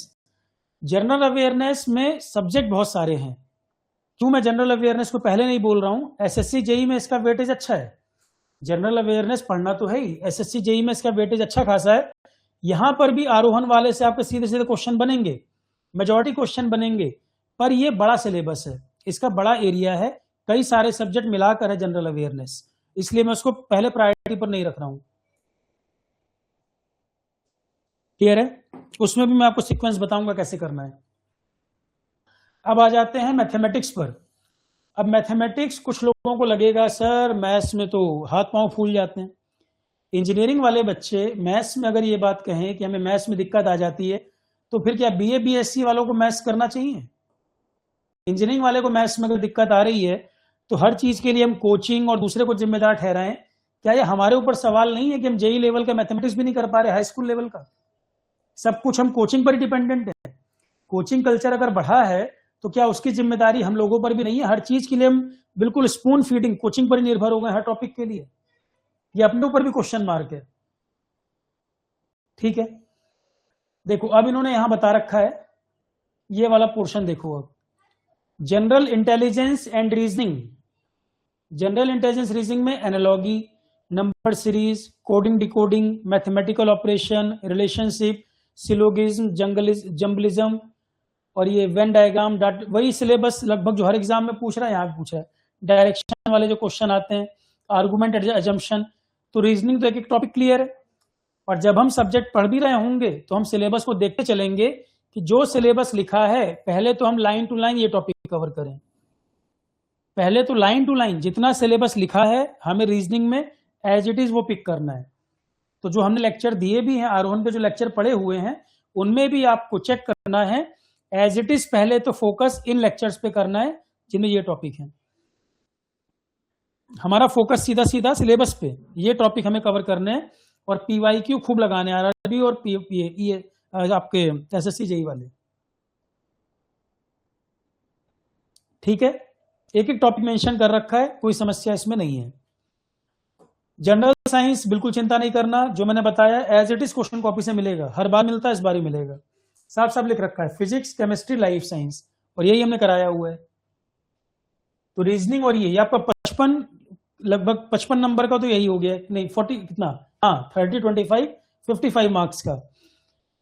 जनरल अवेयरनेस में सब्जेक्ट बहुत सारे हैं। क्यों मैं जनरल अवेयरनेस को पहले नहीं बोल रहा हूं, एसएससी जेई में इसका वेटेज अच्छा है, जनरल अवेयरनेस पढ़ना तो है ही, एसएससी जेई में इसका वेटेज अच्छा खासा है। यहां पर भी आरोहण वाले से आपके सीधे सीधे क्वेश्चन बनेंगे, मेजॉरिटी क्वेश्चन बनेंगे, पर ये बड़ा सिलेबस है, इसका बड़ा एरिया है, कई सारे सब्जेक्ट मिलाकर है जनरल अवेयरनेस, इसलिए मैं उसको पहले प्रायोरिटी पर नहीं रख रहा हूं। क्लियर है, उसमें भी मैं आपको सीक्वेंस बताऊंगा कैसे करना है। अब आ जाते हैं मैथमेटिक्स पर। अब मैथमेटिक्स कुछ लोगों को लगेगा सर मैथ्स में तो हाथ पांव फूल जाते हैं। इंजीनियरिंग वाले बच्चे मैथ्स में अगर ये बात कहें कि हमें मैथ्स में दिक्कत आ जाती है, तो फिर क्या बीए बीएससी वालों को मैथ्स करना चाहिए? इंजीनियरिंग वाले को मैथ्स में अगर दिक्कत आ रही है तो हर चीज के लिए हम कोचिंग और दूसरे को जिम्मेदार ठहराएं? क्या ये हमारे ऊपर सवाल नहीं है कि हम जेई लेवल का मैथमेटिक्स भी नहीं कर पा रहे, हाई स्कूल लेवल का? सब कुछ हम कोचिंग पर ही डिपेंडेंट है। कोचिंग कल्चर अगर बढ़ा है तो क्या उसकी जिम्मेदारी हम लोगों पर भी नहीं है? हर चीज के लिए हम बिल्कुल स्पून फीडिंग कोचिंग पर ही निर्भर हो गए हर टॉपिक के लिए, ये अपने ऊपर भी क्वेश्चन मार्क है। ठीक है, देखो अब इन्होंने यहां बता रखा है, ये वाला पोर्शन देखो। अब general intelligence and reasoning, general intelligence reasoning में analogy, number series, coding decoding, mathematical operation, relationship, syllogism, jumblism और ये वेन डायग्राम, वही सिलेबस लगभग जो हर एग्जाम में पूछ रहा है यहाँ भी पूछा है। डायरेक्शन वाले जो क्वेश्चन आते हैं, आर्गुमेंट अजम्पशन, तो रीजनिंग तो एक एक टॉपिक क्लियर है। और जब हम सब्जेक्ट पढ़ भी रहे होंगे तो हम सिलेबस को देखते चलेंगे कि जो सिलेबस लिखा है पहले तो हम लाइन टू लाइन ये टॉपिक कवर करें, पहले तो लाइन टू लाइन जितना सिलेबस लिखा है हमें रीजनिंग में एज इट इज वो पिक करना है। तो जो हमने लेक्चर दिए भी हैं, आरोहण पे जो लेक्चर पढ़े हुए हैं उनमें भी आपको चेक करना है एज इट इज, पहले तो फोकस इन लेक्चर्स पे करना है जिनमें ये टॉपिक है। हमारा फोकस सीधा सीधा सिलेबस पे, ये टॉपिक हमें कवर करने हैं और पीवाईक्यू खूब लगाने हैं, आरआरबी और ये आपके एसएससी जेई वाले। ठीक है, एक एक टॉपिक मेंशन कर रखा है, कोई समस्या इसमें नहीं है। जनरल साइंस बिल्कुल चिंता नहीं करना, जो मैंने बताया as it is question copy से मिलेगा, हर बार मिलता है, इस बार ही मिलेगा, साफ साफ लिख रखा है फिजिक्स, केमिस्ट्री, लाइफ साइंस, और यही हमने कराया हुआ है। तो रीजनिंग और ये आपका 55 लगभग 55 नंबर का तो यही हो गया, नहीं 40 कितना, हाँ 30, 25, 55 मार्क्स का।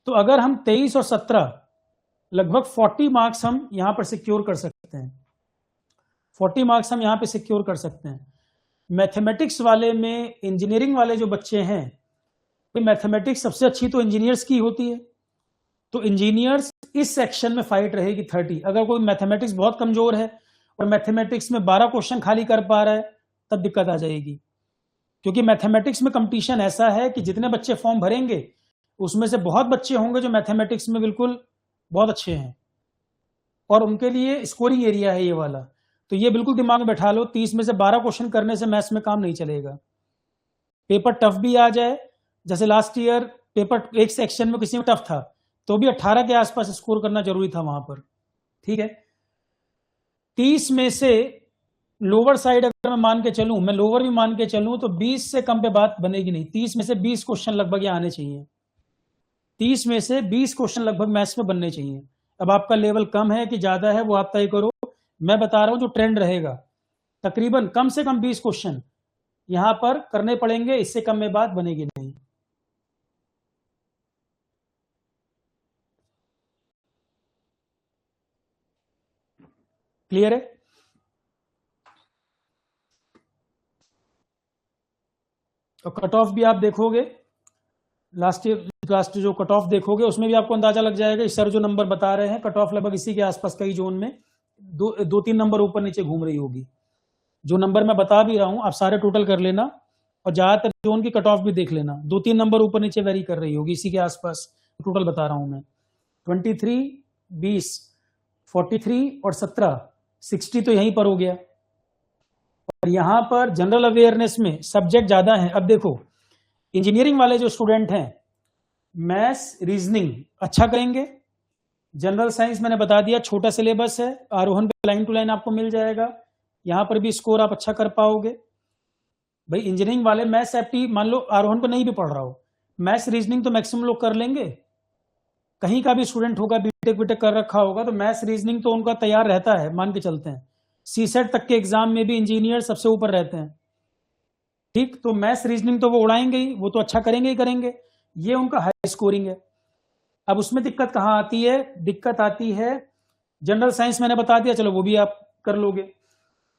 तो अगर हम 23 और 17 लगभग 40 मार्क्स हम यहां पर सिक्योर कर सकते हैं, 40 मार्क्स हम यहां पे सिक्योर कर सकते हैं। मैथमेटिक्स वाले में इंजीनियरिंग वाले जो बच्चे हैं, मैथमेटिक्स सबसे अच्छी तो इंजीनियर्स की होती है, तो इंजीनियर्स इस सेक्शन में फाइट रहेगी 30। अगर कोई मैथमेटिक्स बहुत कमजोर है और मैथमेटिक्स में 12 क्वेश्चन खाली कर पा रहा है तब दिक्कत आ जाएगी, क्योंकि मैथमेटिक्स में कंपटीशन ऐसा है कि जितने बच्चे फॉर्म भरेंगे उसमें से बहुत बच्चे होंगे जो मैथमेटिक्स में बिल्कुल बहुत अच्छे हैं और उनके लिए स्कोरिंग एरिया है ये वाला। तो ये बिल्कुल दिमाग में बैठा लो, 30 में से 12 क्वेश्चन करने से मैथ्स में काम नहीं चलेगा। पेपर टफ भी आ जाए, जैसे लास्ट ईयर पेपर एक सेक्शन में किसी में टफ था तो भी 18 के आसपास स्कोर करना जरूरी था वहां पर। ठीक है, 30 में से लोअर साइड अगर मैं मान के चलूं, मैं लोअर भी मान के चलूं, तो 20 से कम पे बात बनेगी नहीं। 30 में से 20 क्वेश्चन लगभग आने चाहिए, 30 में से 20 क्वेश्चन लगभग मैथ्स में बनने चाहिए। अब आपका लेवल कम है कि ज्यादा है वो आप तय करो, मैं बता रहा हूं जो ट्रेंड रहेगा, तकरीबन कम से कम 20 क्वेश्चन यहां पर करने पड़ेंगे, इससे कम में बात बनेगी नहीं। क्लियर है? तो कट ऑफ भी आप देखोगे, लास्ट जो कट ऑफ देखोगे उसमें भी आपको अंदाजा लग जाएगा। सर जो नंबर बता रहे हैं कट ऑफ लगभग इसी के आसपास, कई जोन में 2-3 नंबर ऊपर नीचे घूम रही होगी। जो नंबर मैं बता भी रहा हूं आप सारे टोटल कर लेना और ज्यादातर जोन की कट ऑफ भी देख लेना, 2-3 नंबर ऊपर नीचे वेरी कर रही होगी, इसी के आसपास टोटल बता रहा हूं मैं। 23, 20, 43 और 17, 60 तो यहीं पर हो गया। और यहां पर जनरल अवेयरनेस में सब्जेक्ट ज्यादा है। अब देखो इंजीनियरिंग वाले जो स्टूडेंट हैं मैथ्स रीजनिंग अच्छा करेंगे, जनरल साइंस मैंने बता दिया, छोटा सिलेबस है, आरोहण पे लाइन टू लाइन आपको मिल जाएगा, यहाँ पर भी स्कोर आप अच्छा कर पाओगे। भाई इंजीनियरिंग वाले मैथ्स एप्टी मान लो आरोहण पे नहीं भी पढ़ रहा हो, मैथ्स रीजनिंग तो मैक्सिमम लोग कर लेंगे, कहीं का भी स्टूडेंट होगा, बीटेक बीटेक कर रखा होगा, तो मैथ्स रीजनिंग तो उनका तैयार रहता है, मान के चलते हैं। सीसेट तक के एग्जाम में भी इंजीनियर सबसे ऊपर रहते हैं, ठीक। तो मैथ्स रीजनिंग तो वो उड़ाएंगे ही, वो तो अच्छा करेंगे ही करेंगे, ये उनका हाई स्कोरिंग है। अब उसमें दिक्कत कहाँ आती है? दिक्कत आती है जनरल साइंस मैंने बता दिया, चलो वो भी आप कर लोगे।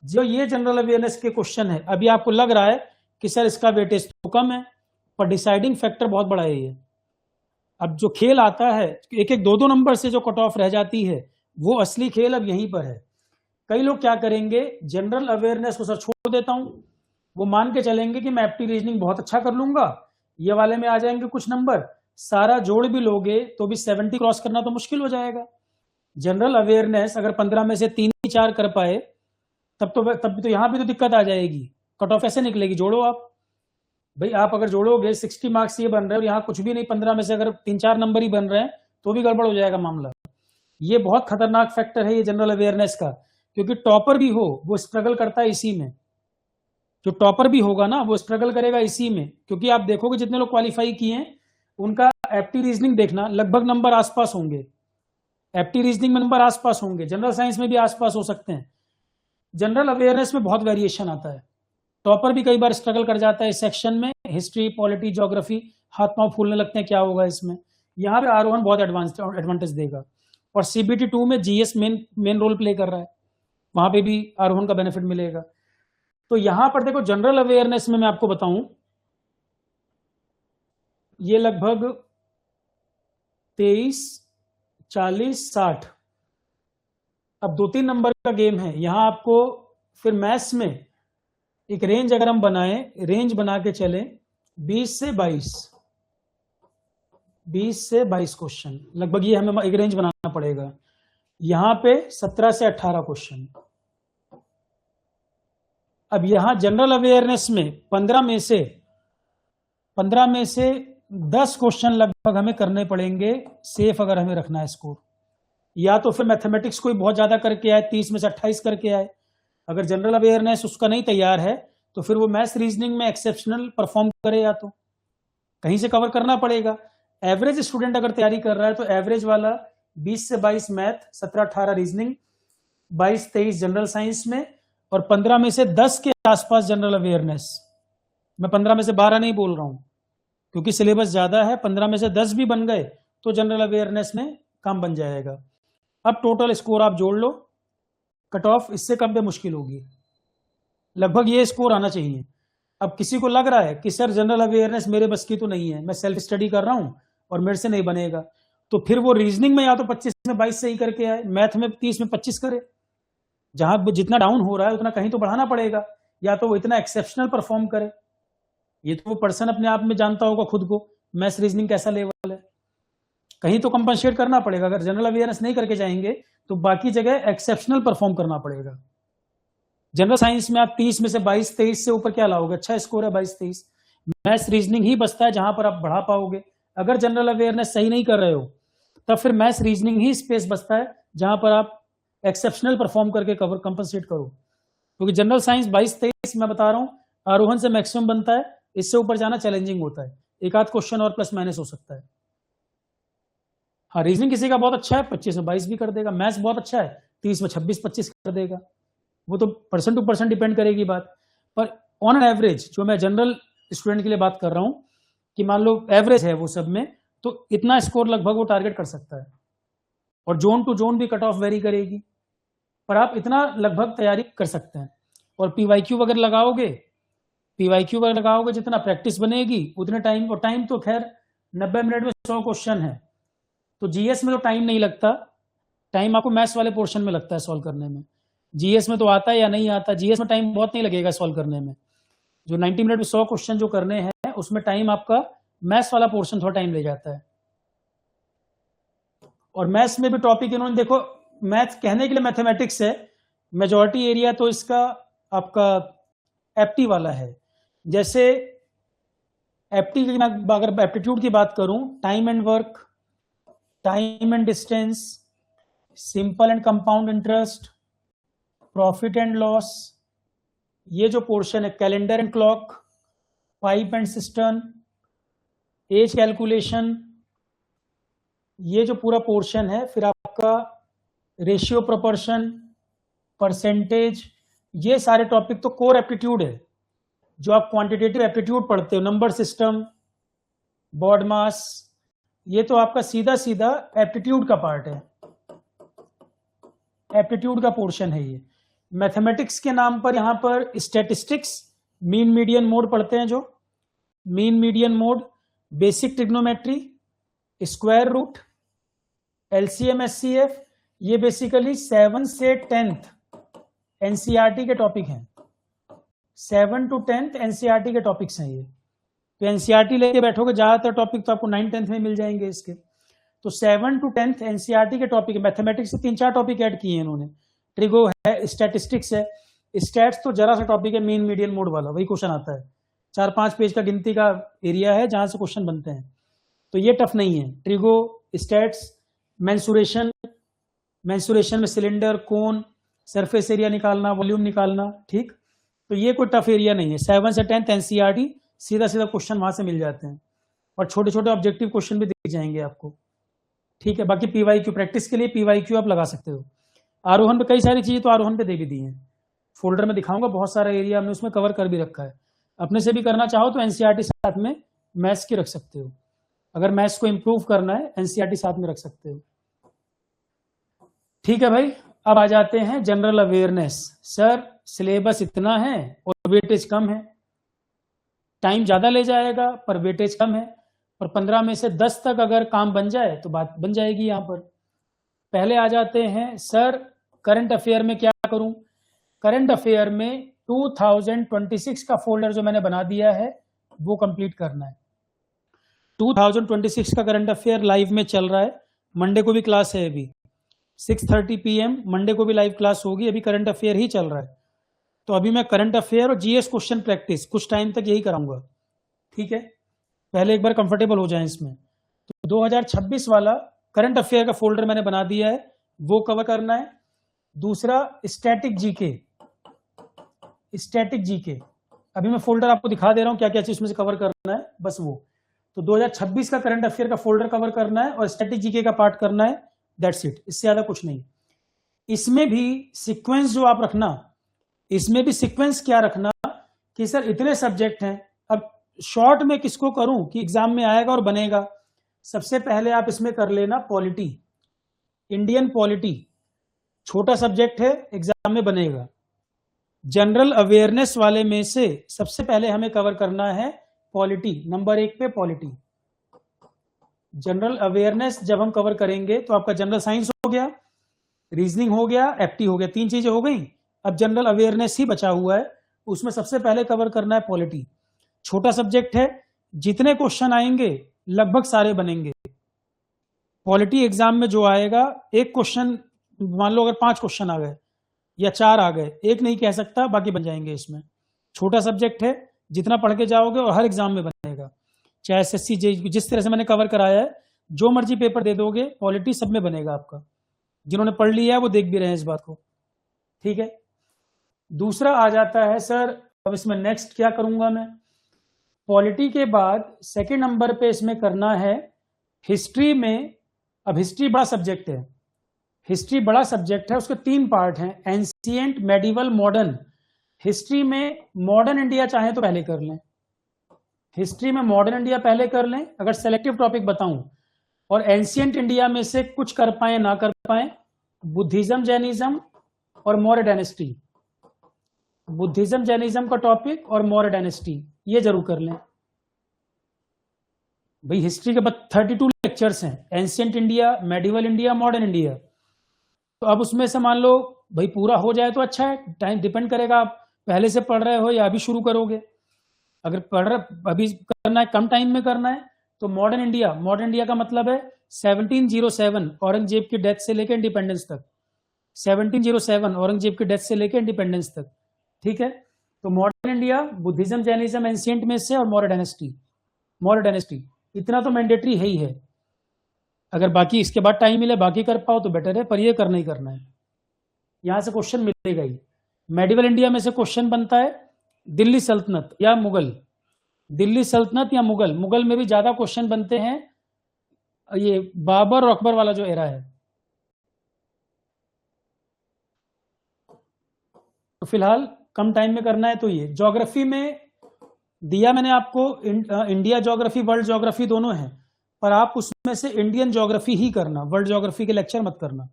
जो ये जनरल अवेयरनेस के क्वेश्चन है, अभी आपको लग रहा है कि सर इसका वेटेज तो कम है, पर डिसाइडिंग फैक्टर बहुत बड़ा है ये। अब जो खेल आता है एक एक दो दो नंबर से जो कट ऑफ रह जाती है, वो असली खेल अब यहीं पर है। कई लोग क्या करेंगे, जनरल अवेयरनेस को सर छोड़ देता हूं, वो मान के चलेंगे कि मैं एप्टी रीजनिंग बहुत अच्छा कर लूंगा, ये वाले में आ जाएंगे कुछ नंबर, सारा जोड़ भी लोगे तो भी 70 क्रॉस करना तो मुश्किल हो जाएगा। जनरल अवेयरनेस अगर 15 में से 3 ही 4 कर पाए, तब तो यहां भी तो दिक्कत आ जाएगी, कट ऑफ ऐसे निकलेगी। जोड़ो आप, भाई आप अगर जोड़ोगे 60 मार्क्स ये बन रहे हैं और यहाँ कुछ भी नहीं, 15 में से अगर 3-4 नंबर ही बन रहे हैं तो भी गड़बड़ हो जाएगा मामला। ये बहुत खतरनाक फैक्टर है ये जनरल अवेयरनेस का, क्योंकि टॉपर भी हो वो स्ट्रगल करता है इसी में, जो टॉपर भी होगा ना वो स्ट्रगल करेगा इसी में। क्योंकि आप देखोगे जितने लोग क्वालिफाई किए हैं उनका एप्टी रीजनिंग देखना लगभग नंबर आसपास होंगे, एप्टी रीजनिंग में नंबर आसपास होंगे, जनरल साइंस में भी आसपास हो सकते हैं। जनरल अवेयरनेस में बहुत वेरिएशन आता है, टॉपर भी कई बार स्ट्रगल कर जाता है इस सेक्शन में, हिस्ट्री पॉलिटी ज्योग्राफी हाथ पांव फूलने लगते हैं क्या होगा इसमें। यहाँ पे आरोहण बहुत एडवांटेज देगा, और सीबीटी 2 में जीएस मेन रोल प्ले कर रहा है, वहां पे भी आरोहण का बेनिफिट मिलेगा। तो यहां पर देखो जनरल अवेयरनेस में मैं आपको बताऊं, ये लगभग 23, 40, 60, अब 2-3 नंबर का गेम है यहां आपको। फिर मैथ्स में एक रेंज अगर हम बनाएं, रेंज बना के चले 20 से 22 क्वेश्चन लगभग, ये हमें एक रेंज बनाना पड़ेगा। यहां पे 17 से 18 क्वेश्चन। अब यहां जनरल अवेयरनेस में 15 में से 10 क्वेश्चन लगभग हमें करने पड़ेंगे सेफ, अगर हमें रखना है स्कोर। या तो फिर मैथमेटिक्स कोई बहुत ज्यादा करके आए, 30 में से 28 करके आए। अगर जनरल अवेयरनेस उसका नहीं तैयार है तो फिर वो मैथ्स रीजनिंग में एक्सेप्शनल परफॉर्म करे, या तो कहीं से कवर करना पड़ेगा। एवरेज स्टूडेंट अगर तैयारी कर रहा है तो एवरेज वाला 20 से 22 मैथ, 17-18 रीजनिंग, 22-23 जनरल साइंस में, और 15 में से 10 के आसपास जनरल अवेयरनेस। मैं 15 में से 12 नहीं बोल रहा हूं क्योंकि सिलेबस ज्यादा है, 15 में से 10 भी बन गए तो जनरल अवेयरनेस में काम बन जाएगा। अब टोटल स्कोर आप जोड़ लो, कट ऑफ इससे कम पे मुश्किल होगी, लगभग ये स्कोर आना चाहिए। अब किसी को लग रहा है कि सर जनरल अवेयरनेस मेरे बस की तो नहीं है, मैं सेल्फ स्टडी कर रहा हूं और मेरे से नहीं बनेगा, तो फिर वो रीजनिंग में या तो 25 में 22 सही करके आए, मैथ में 30 में 25 करे। जहां जितना डाउन हो रहा है उतना कहीं तो बढ़ाना पड़ेगा, या तो वो इतना एक्सेप्शनल परफॉर्म करे। ये तो वो पर्सन अपने आप में जानता होगा खुद को, मैथ्स रीजनिंग कैसा लेवल है, कहीं तो कंपनसेट करना पड़ेगा। अगर जनरल अवेयरनेस नहीं करके जाएंगे तो बाकी जगह एक्सेप्शनल परफॉर्म करना पड़ेगा। जनरल साइंस में आप 30 में से 22-23 से ऊपर क्या लाओगे, अच्छा स्कोर है 22-23। मैथ्स रीजनिंग ही बचता है जहां पर आप बढ़ा पाओगे। अगर जनरल अवेयरनेस सही नहीं कर रहे हो तब फिर मैथ्स रीजनिंग ही स्पेस बचता है जहां पर आप एक्सेप्शनल परफॉर्म करके कवर कंपनसेट करो। क्योंकि जनरल साइंस 22-23 मैं बता रहा हूं आरोहण से मैक्सिमम बनता है, इससे ऊपर जाना चैलेंजिंग होता है, एक आध क्वेश्चन और प्लस माइनस हो सकता है। हाँ, रीजनिंग किसी का बहुत अच्छा है 25 में 22 भी कर देगा, मैथ्स बहुत अच्छा है 30 में 26-25 कर देगा, वो तो पर्सन टू पर्सन डिपेंड करेगी बात। पर ऑन एन एवरेज जो मैं जनरल स्टूडेंट के लिए बात कर रहा हूं कि मान लो एवरेज है वो सब में, तो इतना स्कोर लगभग वो टारगेट कर सकता है। और जोन टू जोन भी कट ऑफ वेरी करेगी, पर आप इतना लगभग तैयारी कर सकते हैं। और पीवाईक्यू वगैरह लगाओगे जितना प्रैक्टिस बनेगी उतने टाइम, और टाइम तो खैर 90 मिनट में 100 क्वेश्चन है, तो जीएस में तो टाइम नहीं लगता, टाइम आपको मैथ्स वाले पोर्शन में लगता है सॉल्व करने में। जीएस में तो आता है या नहीं आता, जीएस में टाइम बहुत नहीं लगेगा सॉल्व करने में। जो 90 मिनट में 100 क्वेश्चन जो करने हैं उसमें टाइम आपका मैथ्स वाला पोर्शन थोड़ा टाइम ले जाता है। और मैथ्स में भी टॉपिक इन्होंने देखो, मैथ कहने के लिए मैथमेटिक्स है, मेजॉरिटी एरिया तो इसका आपका एप्टी वाला है। जैसे एप्टी की अगर एप्टीट्यूड की बात करूं, time and work, time and distance, simple and compound interest, profit and loss, ये जो पोर्शन है calendar and clock, pipe and cistern, as calculation, ये जो पूरा पोर्शन है। फिर आपका रेशियो प्रोपोर्शन, परसेंटेज, ये सारे टॉपिक तो कोर एप्टीट्यूड है, जो आप क्वांटिटेटिव एप्टीट्यूड पढ़ते हो, नंबर सिस्टम, बॉड मास, ये तो आपका सीधा सीधा एप्टीट्यूड का पार्ट है, एप्टीट्यूड का पोर्शन है ये। मैथमेटिक्स के नाम पर यहाँ पर स्टैटिस्टिक्स, मीन मीडियन मोड पढ़ते हैं, जो mean median mode, basic trigonometry, square root, LCM HCF, ये बेसिकली 7 से 10th एनसीईआरटी के टॉपिक हैं। 7 to 10th एनसीईआरटी के टॉपिक्स हैं ये। तो एनसीईआरटी लेके बैठोगे, ज्यादातर टॉपिक तो आपको 9th 10th में मिल जाएंगे इसके। तो 7 to 10th एनसीईआरटी के टॉपिक, मैथमेटिक्स से 3-4 टॉपिक ऐड किए हैं इन्होंने। ट्रिगो है, स्टैटिस्टिक्स है, स्टैट्स तो जरा सा टॉपिक है, मीन मीडियन मोड वाला, वही क्वेश्चन आता है। 4-5 पेज का गिनती का एरिया है जहां से क्वेश्चन बनते हैं, तो ये टफ नहीं है। ट्रिगो, स्टैट्स, मेंसुरेशन, मेंसुरेशन में सिलेंडर, कोन, सरफेस एरिया निकालना, वॉल्यूम निकालना, ठीक। तो ये कोई टफ एरिया नहीं है। 7 से 10th एनसीईआरटी, सीधा सीधा क्वेश्चन वहां से मिल जाते हैं, और छोटे छोटे ऑब्जेक्टिव क्वेश्चन भी दिख जाएंगे आपको, ठीक है। बाकी पीवाईक्यू, प्रैक्टिस के लिए पीवाईक्यू आप लगा सकते हो। आरोहण पे कई सारी चीजें तो आरोहण पे दे भी दी हैं, फोल्डर में दिखाऊंगा, बहुत सारा एरिया हमने उसमें कवर कर भी रखा है। अपने से भी करना चाहो तो एनसीईआरटी साथ में मैथ्स की रख सकते हो, अगर मैथ्स को इंप्रूव करना है एनसीईआरटी साथ में रख सकते हो, ठीक है भाई। अब आ जाते हैं जनरल अवेयरनेस। सर सिलेबस इतना है और वेटेज कम है, टाइम ज्यादा ले जाएगा पर वेटेज कम है, और 15 में से 10 तक अगर काम बन जाए तो बात बन जाएगी। यहाँ पर पहले आ जाते हैं, सर करंट अफेयर में क्या करूं। करंट अफेयर में 2026 का फोल्डर जो मैंने बना दिया है वो कंप्लीट करना है। 2026 का करंट अफेयर लाइव में चल रहा है, मंडे को भी क्लास है, अभी 6:30 PM मंडे को भी लाइव क्लास होगी। अभी करंट अफेयर ही चल रहा है, तो अभी मैं करंट अफेयर और जीएस क्वेश्चन प्रैक्टिस कुछ टाइम तक यही कराऊंगा, ठीक है। पहले एक बार कंफर्टेबल हो जाए इसमें। तो 2026 वाला करंट अफेयर का फोल्डर मैंने बना दिया है, वो कवर करना है। दूसरा स्टैटिक जीके, स्टैटिक जीके अभी मैं फोल्डर आपको दिखा दे रहा हूं क्या क्या चीज उसमें से कवर करना है, बस वो। तो 2026 का करंट अफेयर का फोल्डर कवर करना है और स्टैटिक जीके का पार्ट करना है, दैट्स इट, इससे ज्यादा कुछ नहीं। इसमें भी सीक्वेंस जो आप रखना, इसमें भी सीक्वेंस क्या रखना कि सर इतने सब्जेक्ट हैं, अब शॉर्ट में किसको करूं कि एग्जाम में आएगा और बनेगा। सबसे पहले आप इसमें कर लेना पॉलिटी, इंडियन पॉलिटी, छोटा सब्जेक्ट है, एग्जाम में बनेगा। जनरल अवेयरनेस वाले में से सबसे पहले हमें कवर करना है पॉलिटी, नंबर 1 पे पॉलिटी। जनरल अवेयरनेस जब हम कवर करेंगे तो आपका जनरल साइंस हो गया, रीजनिंग हो गया, एप्टी हो गया, 3 चीजें हो गई। अब जनरल अवेयरनेस ही बचा हुआ है, उसमें सबसे पहले कवर करना है पॉलिटी। छोटा सब्जेक्ट है, जितने क्वेश्चन आएंगे लगभग सारे बनेंगे। पॉलिटी एग्जाम में जो आएगा, एक क्वेश्चन मान लो अगर 5 क्वेश्चन आ गए या 4 आ गए, एक नहीं कह सकता, बाकी बन जाएंगे इसमें। छोटा सब्जेक्ट है, जितना पढ़ के जाओगे और हर एग्जाम में बनेगा, चाहे एसएससी जिस तरह से मैंने कवर कराया है, जो मर्जी पेपर दे दोगे पॉलिटी सब में बनेगा आपका। जिन्होंने पढ़ लिया है वो देख भी रहे हैं इस बात को, ठीक है। दूसरा आ जाता है, सर अब इसमें नेक्स्ट क्या करूंगा मैं। पॉलिटी के बाद सेकंड नंबर पे इसमें करना है हिस्ट्री में। अब हिस्ट्री बड़ा सब्जेक्ट है, हिस्ट्री बड़ा सब्जेक्ट है, उसके 3 पार्ट हैं, एंशिएंट, मेडिवल, मॉडर्न। हिस्ट्री में मॉडर्न इंडिया चाहे तो पहले कर लें, हिस्ट्री में मॉडर्न इंडिया पहले कर लें अगर सेलेक्टिव टॉपिक बताऊं, और एंशिएंट इंडिया में से कुछ कर पाए ना कर पाए, बुद्धिज्म, जैनिज्म और मौर्य डायनेस्टी, बुद्धिज्म जैनिज्म का टॉपिक और मौर्य डायनेस्टी, ये जरूर कर लें भाई। हिस्ट्री के बाद 32 लेक्चर्स हैं, ancient India, medieval India, modern India. तो अब उसमें से मान लो भाई पूरा हो जाए तो अच्छा है, टाइम डिपेंड करेगा आप पहले से पढ़ रहे हो या अभी शुरू करोगे। अगर पढ़ रहे अभी करना है, कम टाइम में करना है, तो मॉडर्न इंडिया, मॉडर्न इंडिया का मतलब है 1707 औरंगजेब की डेथ से लेकर इंडिपेंडेंस तक, 1707 औरंगजेब की डेथ से लेकर इंडिपेंडेंस तक, ठीक है। तो modern India, Buddhism, Jainism, ancient में से, और मौर्य डायनेस्टी, मौर्य डायनेस्टी, इतना तो मैंडेटरी है ही है। अगर बाकी इसके बाद टाइम मिले बाकी कर पाओ तो बेटर है, पर ये करना ही करना है। यहां से क्वेश्चन मिलेगा ही। मेडिवल इंडिया में से क्वेश्चन बनता है दिल्ली सल्तनत या मुगल, दिल्ली सल्तनत या मुगल। मुगल में भी ज्यादा क्वेश्चन बनते हैं, ये बाबर और अकबर वाला जो एरा है। तो फिलहाल कम टाइम में करना है तो ये। ज्योग्राफी में दिया मैंने आपको इंडिया ज्योग्राफी वर्ल्ड ज्योग्राफी दोनों है, पर आप उसमें से इंडियन ज्योग्राफी ही करना, वर्ल्ड ज्योग्राफी के लेक्चर मत करना।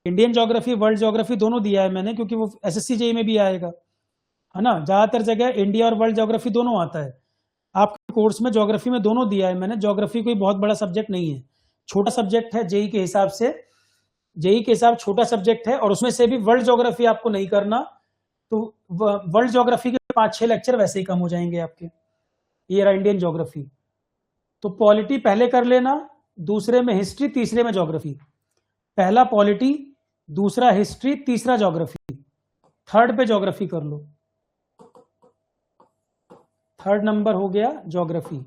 इंडियन ज्योग्राफी वर्ल्ड ज्योग्राफी दोनों दिया है मैंने, क्योंकि वो एसएससी जेईई में भी आएगा, है ना। ज्यादातर जगह इंडिया और वर्ल्ड ज्योग्राफी दोनों आता है। आपके कोर्स में ज्योग्राफी में दोनों दिया है मैंने। ज्योग्राफी कोई बहुत बड़ा सब्जेक्ट नहीं है, छोटा सब्जेक्ट है जेईई के हिसाब से, जेईई के हिसाब छोटा सब्जेक्ट है। और उसमें से भी वर्ल्ड ज्योग्राफी आपको नहीं करना, तो वर्ल्ड ज्योग्राफी के 5-6 लेक्चर वैसे ही कम हो जाएंगे आपके। ये रहा इंडियन ज्योग्राफी। तो पॉलिटी पहले कर लेना, दूसरे में हिस्ट्री, तीसरे में ज्योग्राफी। पहला पॉलिटी, दूसरा हिस्ट्री, तीसरा ज्योग्राफी, थर्ड पे ज्योग्राफी कर लो। थर्ड नंबर हो गया ज्योग्राफी,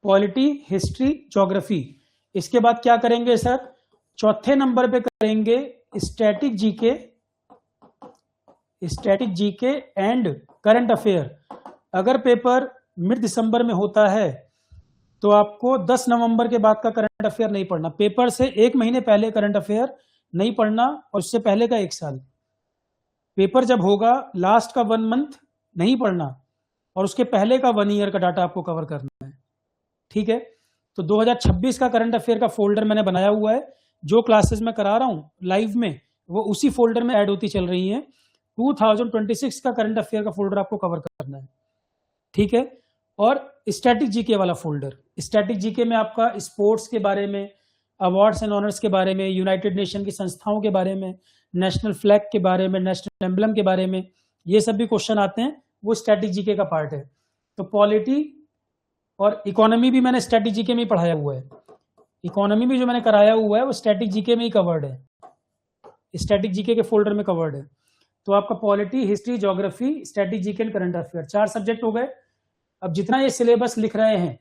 पॉलिटी, हिस्ट्री, ज्योग्राफी। इसके बाद क्या करेंगे सर? चौथे नंबर पे करेंगे static GK, static GK and current affair. अगर पेपर मिड दिसंबर में होता है तो आपको 10 नवंबर के बाद का करंट अफेयर नहीं पढ़ना। पेपर से 1 महीने पहले करंट अफेयर नहीं पढ़ना, और उससे पहले का 1 साल। पेपर जब होगा लास्ट का 1 मंथ नहीं पढ़ना, और उसके पहले का 1 ईयर का डाटा आपको कवर करना है, ठीक है। तो 2026 का करंट अफेयर का फोल्डर मैंने बनाया हुआ है। जो क्लासेस मैं करा रहा हूं लाइव में, वो उसी फोल्डर में ऐड होती चल रही है। 2026 का करंट अफेयर का फोल्डर आपको कवर करना है, ठीक है। और स्टैटिक जीके वाला फोल्डर, स्टैटिक जीके में आपका स्पोर्ट्स के बारे में, अवार्ड्स एंड ऑनर्स के बारे में, यूनाइटेड नेशन की संस्थाओं के बारे में, नेशनल फ्लैग के बारे में, नेशनल एम्बलम के बारे में, ये सब भी क्वेश्चन आते हैं, वो स्टैटिक जीके का पार्ट है। तो पॉलिटी और इकोनॉमी भी मैंने स्टैटिक जीके में ही पढ़ाया हुआ है। इकोनॉमी भी जो मैंने कराया हुआ है वो स्टैटिक जीके में ही कवर्ड है, स्टैटिक जीके के फोल्डर में कवर्ड है। तो आपका polity, history, geography, static GK and current affair, 4 subject हो गए। अब जितना ये सिलेबस लिख रहे हैं,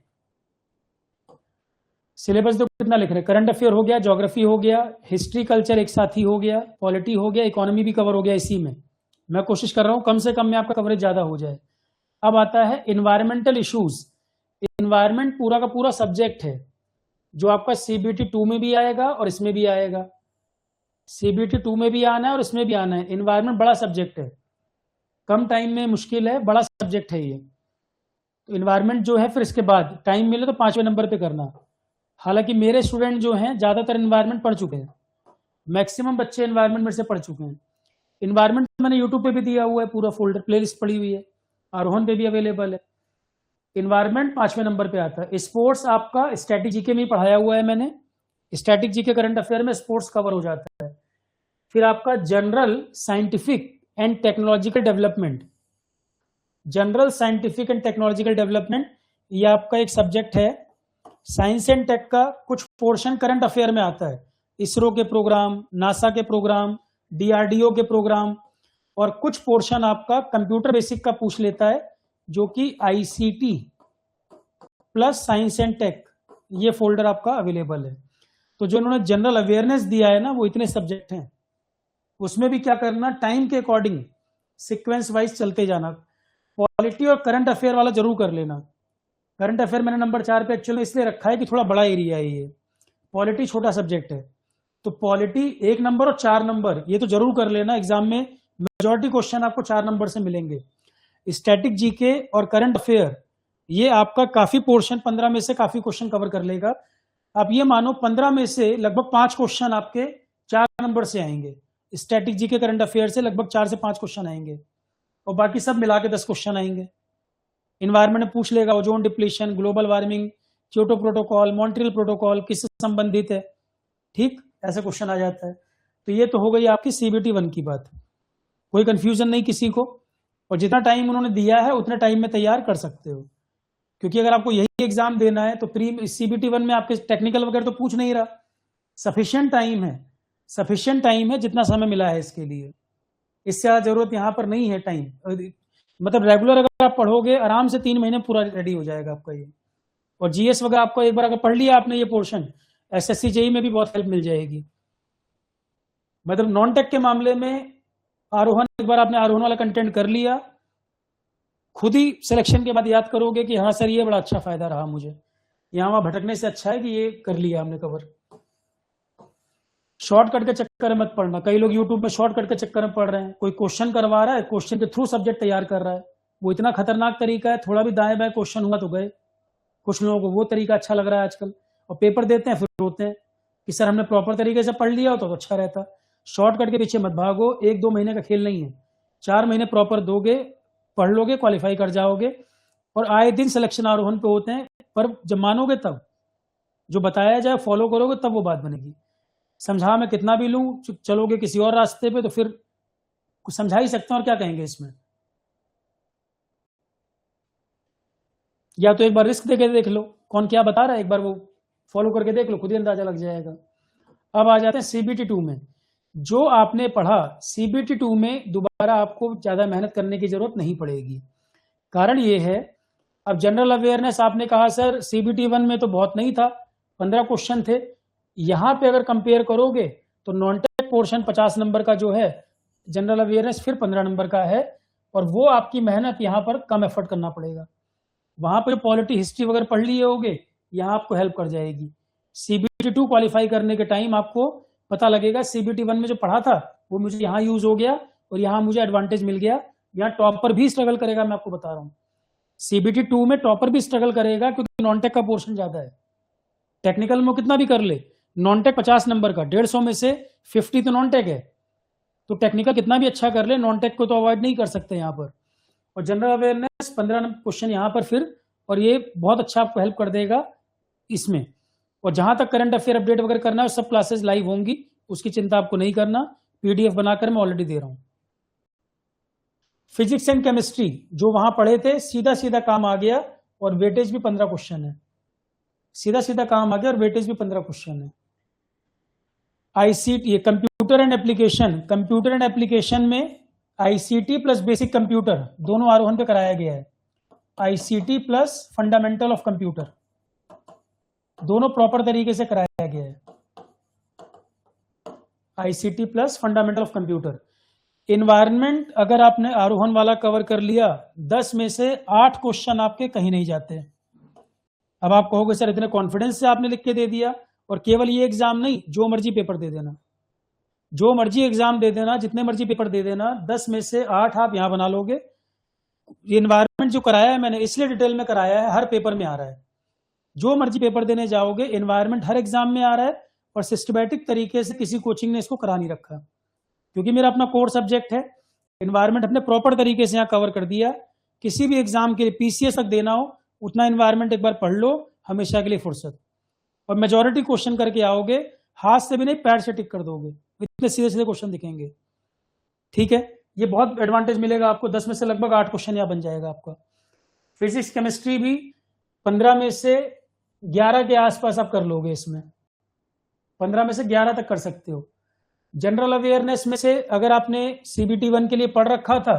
सिलेबस तो कितना लिख रहे हैं, करंट अफेयर हो गया, ज्योग्राफी हो गया, हिस्ट्री कल्चर एक साथ ही हो गया, पॉलिटी हो गया, इकोनॉमी भी कवर हो गया इसी में। मैं कोशिश कर रहा हूं कम से कम में आपका कवरेज ज्यादा हो जाए। अब आता है इन्वायरमेंटल इश्यूज। इन्वायरमेंट पूरा का पूरा सब्जेक्ट है, जो आपका सीबीटी 2 में भी आएगा और इसमें भी आएगा। सीबीटी 2 में भी आना है और इसमें भी आना है। इन्वायरमेंट बड़ा सब्जेक्ट है, कम टाइम में मुश्किल है, बड़ा सब्जेक्ट है ये। तो इन्वायरमेंट जो है फिर इसके बाद टाइम मिले तो 5वें नंबर पे करना। हालांकि मेरे स्टूडेंट जो हैं ज्यादातर इन्वायरमेंट पढ़ चुके हैं, मैक्सिमम बच्चे इन्वायरमेंट मेरे से पढ़ चुके हैं। इन्वायरमेंट मैंने यूट्यूब पे भी दिया हुआ है, पूरा फोल्डर प्लेलिस्ट पड़ी हुई है, आरोहन पे भी अवेलेबल है। इन्वायरमेंट 5वें नंबर पे आता है। स्पोर्ट्स आपका स्टैटिक जीके में ही पढ़ाया हुआ है मैंने, स्टैटिक जीके करंट अफेयर में स्पोर्ट्स कवर हो जाता है। फिर आपका general scientific and technological development, general scientific and technological development, ये आपका एक सब्जेक्ट है। साइंस एंड टेक का कुछ पोर्शन करंट अफेयर में आता है, इसरो के प्रोग्राम, नासा के प्रोग्राम, डीआरडीओ के प्रोग्राम, और कुछ पोर्शन आपका कंप्यूटर बेसिक का पूछ लेता है, जो कि ICT plus science and tech, ये फोल्डर आपका अवेलेबल है। तो जो इन्होंने जनरल अवेयरनेस दिया है ना, वो इतने सब्जेक्ट हैं। उसमें भी क्या करना, टाइम के अकॉर्डिंग सीक्वेंस वाइज चलते जाना। पॉलिटी और करंट अफेयर वाला जरूर कर लेना। करंट अफेयर मैंने नंबर 4 पे एक्चुअली इसलिए रखा है कि थोड़ा बड़ा एरिया है ये, पॉलिटी छोटा सब्जेक्ट है। तो पॉलिटी 1 नंबर और 4 नंबर ये तो जरूर कर लेना। एग्जाम में मेजॉरिटी क्वेश्चन आपको 4 नंबर से मिलेंगे। स्टैटिक जीके और करंट अफेयर ये आपका काफी पोर्शन, 15 में से काफी क्वेश्चन कवर कर लेगा। आप ये मानो 15 में से लगभग 5 क्वेश्चन आपके 4 नंबर से आएंगे। स्टैटिक जीके करंट अफेयर से लगभग 4 से 5 क्वेश्चन आएंगे, और बाकी सब मिला के 10 क्वेश्चन आएंगे। इन्वायरमेंट में पूछ लेगा ozone depletion, global warming, Kyoto protocol, Montreal protocol किससे संबंधित है, ठीक, ऐसे क्वेश्चन आ जाता है। तो ये तो हो गई आपकी सीबीटी 1 की बात, कोई कंफ्यूजन नहीं किसी को। और जितना टाइम उन्होंने दिया है उतने टाइम में तैयार कर सकते हो, क्योंकि अगर आपको यही एग्जाम देना है तो प्री सीबीटी 1 में आपके टेक्निकल वगैरह तो पूछ नहीं रहा। सफिशिएंट टाइम है, सफिशिएंट टाइम है, जितना समय मिला है इसके लिए, इससे ज्यादा जरूरत यहाँ पर नहीं है टाइम। मतलब रेगुलर अगर आप पढ़ोगे आराम से 3 महीने पूरा रेडी हो जाएगा आपका ये। और जीएस वगैरह आपको एक बार अगर पढ़ लिया आपने ये पोर्शन, SSC जेई में भी बहुत हेल्प मिल जाएगी। मतलब नॉन टेक के मामले में आरोहण, एक बार आपने आरोहण वाला कंटेंट कर लिया, खुद ही सिलेक्शन के बाद याद करोगे कि हाँ सर ये बड़ा अच्छा फायदा रहा मुझे, यहाँ वहां भटकने से अच्छा है कि ये कर लिया हमने कवर। शॉर्टकट के चक्कर में मत पढ़ना। कई लोग यूट्यूब में शॉर्टकट के चक्कर में पढ़ रहे हैं। कोई क्वेश्चन करवा रहा है, क्वेश्चन के थ्रू सब्जेक्ट तैयार कर रहा है, वो इतना खतरनाक तरीका है, थोड़ा भी दाएं बाएं क्वेश्चन हुआ तो गए। कुछ लोगों को वो तरीका अच्छा लग रहा है आजकल, और पेपर देते हैं फिर रोते हैं कि सर हमने प्रॉपर तरीके से पढ़ लिया हो तो अच्छा रहता। शॉर्टकट के पीछे मत भागो, 1-2 महीने का खेल नहीं है। 4 महीने प्रॉपर दोगे, पढ़ लोगे, क्वालिफाई कर जाओगे। और आए दिन सिलेक्शन आरोहण पे होते हैं, पर जब मानोगे तब, जो बताया जाए फॉलो करोगे तब वो बात बनेगी। समझा मैं कितना भी लूं, चलोगे किसी और रास्ते पे तो फिर कुछ समझा ही सकते हैं, और क्या कहेंगे इसमें। या तो एक बार रिस्क देके देख लो कौन क्या बता रहा है, एक बार वो फॉलो करके देख लो, खुद ही अंदाजा लग जाएगा। अब आ जाते हैं CBT 2 में। जो आपने पढ़ा CBT 2 में दोबारा आपको ज्यादा मेहनत करने की जरूरत नहीं पड़ेगी। कारण ये है, अब जनरल अवेयरनेस आपने कहा सर CBT 1 में तो बहुत नहीं था, 15 क्वेश्चन थे। यहां पे अगर कंपेयर करोगे तो नॉन टेक पोर्शन 50 नंबर का जो है, जनरल अवेयरनेस फिर 15 नंबर का है, और वो आपकी मेहनत यहाँ पर कम एफर्ट करना पड़ेगा। वहां पर पॉलिटी हिस्ट्री वगैरह पढ़ लिए होगे, यहाँ आपको हेल्प कर जाएगी। CBT 2 क्वालिफाई करने के टाइम आपको पता लगेगा CBT 1 में जो पढ़ा था वो मुझे यहाँ यूज हो गया, और यहाँ मुझे एडवांटेज मिल गया। यहाँ टॉपर भी स्ट्रगल करेगा, मैं आपको बता रहा हूँ। CBT 2 में टॉपर भी स्ट्रगल करेगा, क्योंकि नॉन टेक का पोर्शन ज्यादा है। टेक्निकल में कितना भी कर ले, नॉन टेक 50 नंबर का, 150 में से 50 तो नॉन टेक है, तो टेक्निकल कितना भी अच्छा कर ले, नॉन टेक को तो अवॉइड नहीं कर सकते यहाँ पर। और जनरल अवेयरनेस 15 क्वेश्चन यहाँ पर फिर, और ये बहुत अच्छा आपको हेल्प कर देगा इसमें। और जहां तक करंट अफेयर अपडेट वगैरह करना है, सब क्लासेस लाइव होंगी, उसकी चिंता आपको नहीं करना, PDF बनाकर मैं ऑलरेडी दे रहा हूं। फिजिक्स एंड केमिस्ट्री जो वहां पढ़े थे, सीधा सीधा काम आ गया, और वेटेज भी 15 क्वेश्चन है। सीधा सीधा काम आ गया और वेटेज भी 15 क्वेश्चन है। ICT computer and application, computer and application में ICT प्लस बेसिक कंप्यूटर दोनों आरोहण पे कराया गया है। ICT plus fundamental of computer दोनों प्रॉपर तरीके से कराया गया है। ICT plus fundamental of computer. Environment अगर आपने आरोहण वाला कवर कर लिया, 10 में से 8 क्वेश्चन आपके कहीं नहीं जाते। अब आप कहोगे सर इतने कॉन्फिडेंस से आपने लिख के दे दिया, और केवल ये एग्जाम नहीं, जो मर्जी पेपर दे देना, जो मर्जी एग्जाम दे देना, जितने मर्जी पेपर दे देना, 10 में से 8 आप यहां बना लोगे। इन्वायरमेंट जो कराया है मैंने इसलिए डिटेल में कराया है, हर पेपर में आ रहा है। जो मर्जी पेपर देने जाओगे, एनवायरनमेंट हर एग्जाम में आ रहा है, और सिस्टमैटिक तरीके से किसी कोचिंग ने इसको करा नहीं रखा, क्योंकि मेरा अपना कोर सब्जेक्ट है। एनवायरनमेंट अपने प्रॉपर तरीके से यहाँ कवर कर दिया। किसी भी एग्जाम के लिए PCS तक देना हो, उतना एनवायरनमेंट एक बार पढ़ लो, हमेशा के लिए फुर्सत। और मेजोरिटी क्वेश्चन करके आओगे, हाथ से भी नहीं पैड से टिक कर दोगे, इतने सीधे सीधे क्वेश्चन दिखेंगे। ठीक है, ये बहुत एडवांटेज मिलेगा आपको। 10 में से लगभग 8 क्वेश्चन यहाँ बन जाएगा आपका। फिजिक्स केमिस्ट्री भी 15 में से 11 के आसपास आप कर लोगे, इसमें 15 में से 11 तक कर सकते हो। जनरल अवेयरनेस में से अगर आपने CBT 1 के लिए पढ़ रखा था,